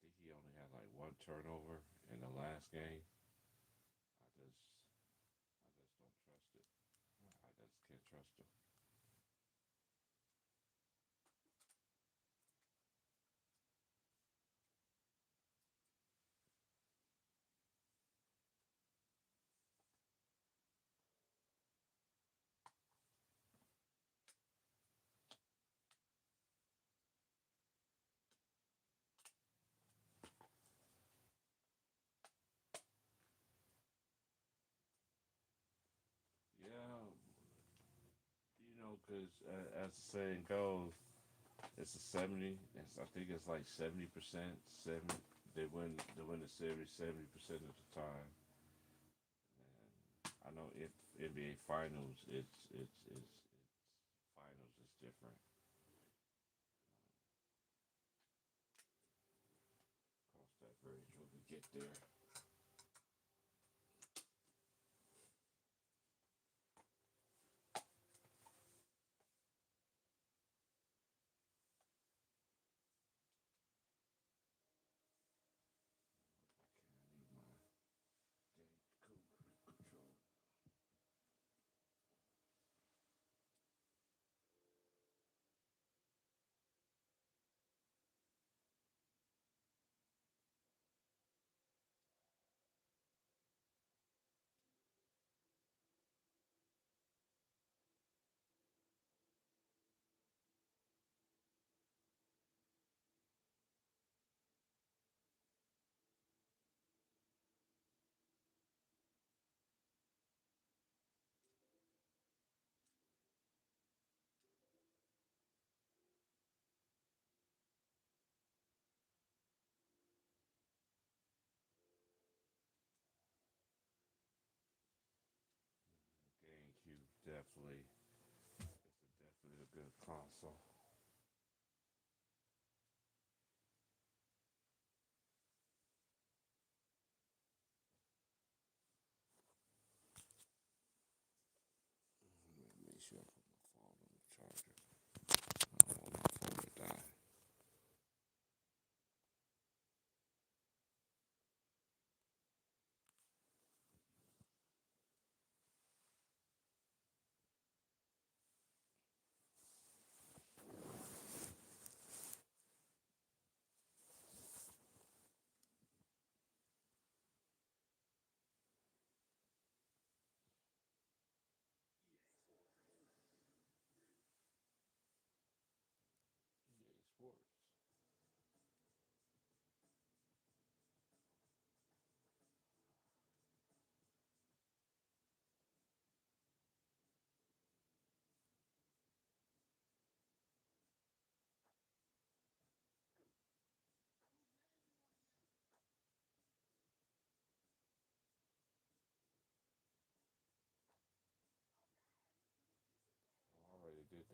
think he only had like one turnover in the last game. I just I just don't trust it. I just can't trust him. Yeah, because as the saying goes, it's a 70. I think it's like 70%. They win the series 70% of the time. And I know if NBA Finals, it's finals is different. Cross that bridge when we get there. I need my dang control. GameCube definitely. It's definitely a good console. Make sure I put my phone on the charger. I don't want my phone to die.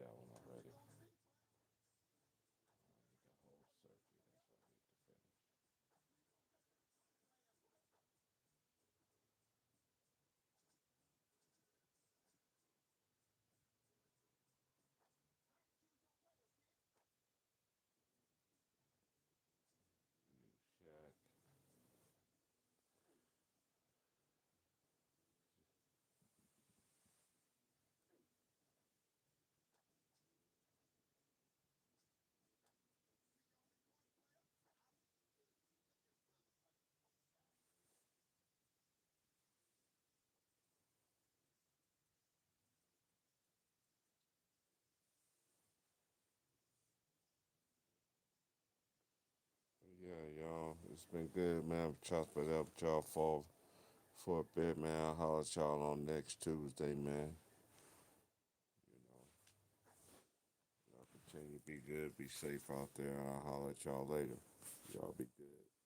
that one already. I need the whole circuit. That's what I need to finish. New shack. Yeah, y'all. It's been good, man. Chopping it up with y'all for a bit, man. I'll holler at y'all on next Tuesday, man. You know, y'all continue to be good, be safe out there, and I'll holler at y'all later. Y'all be good.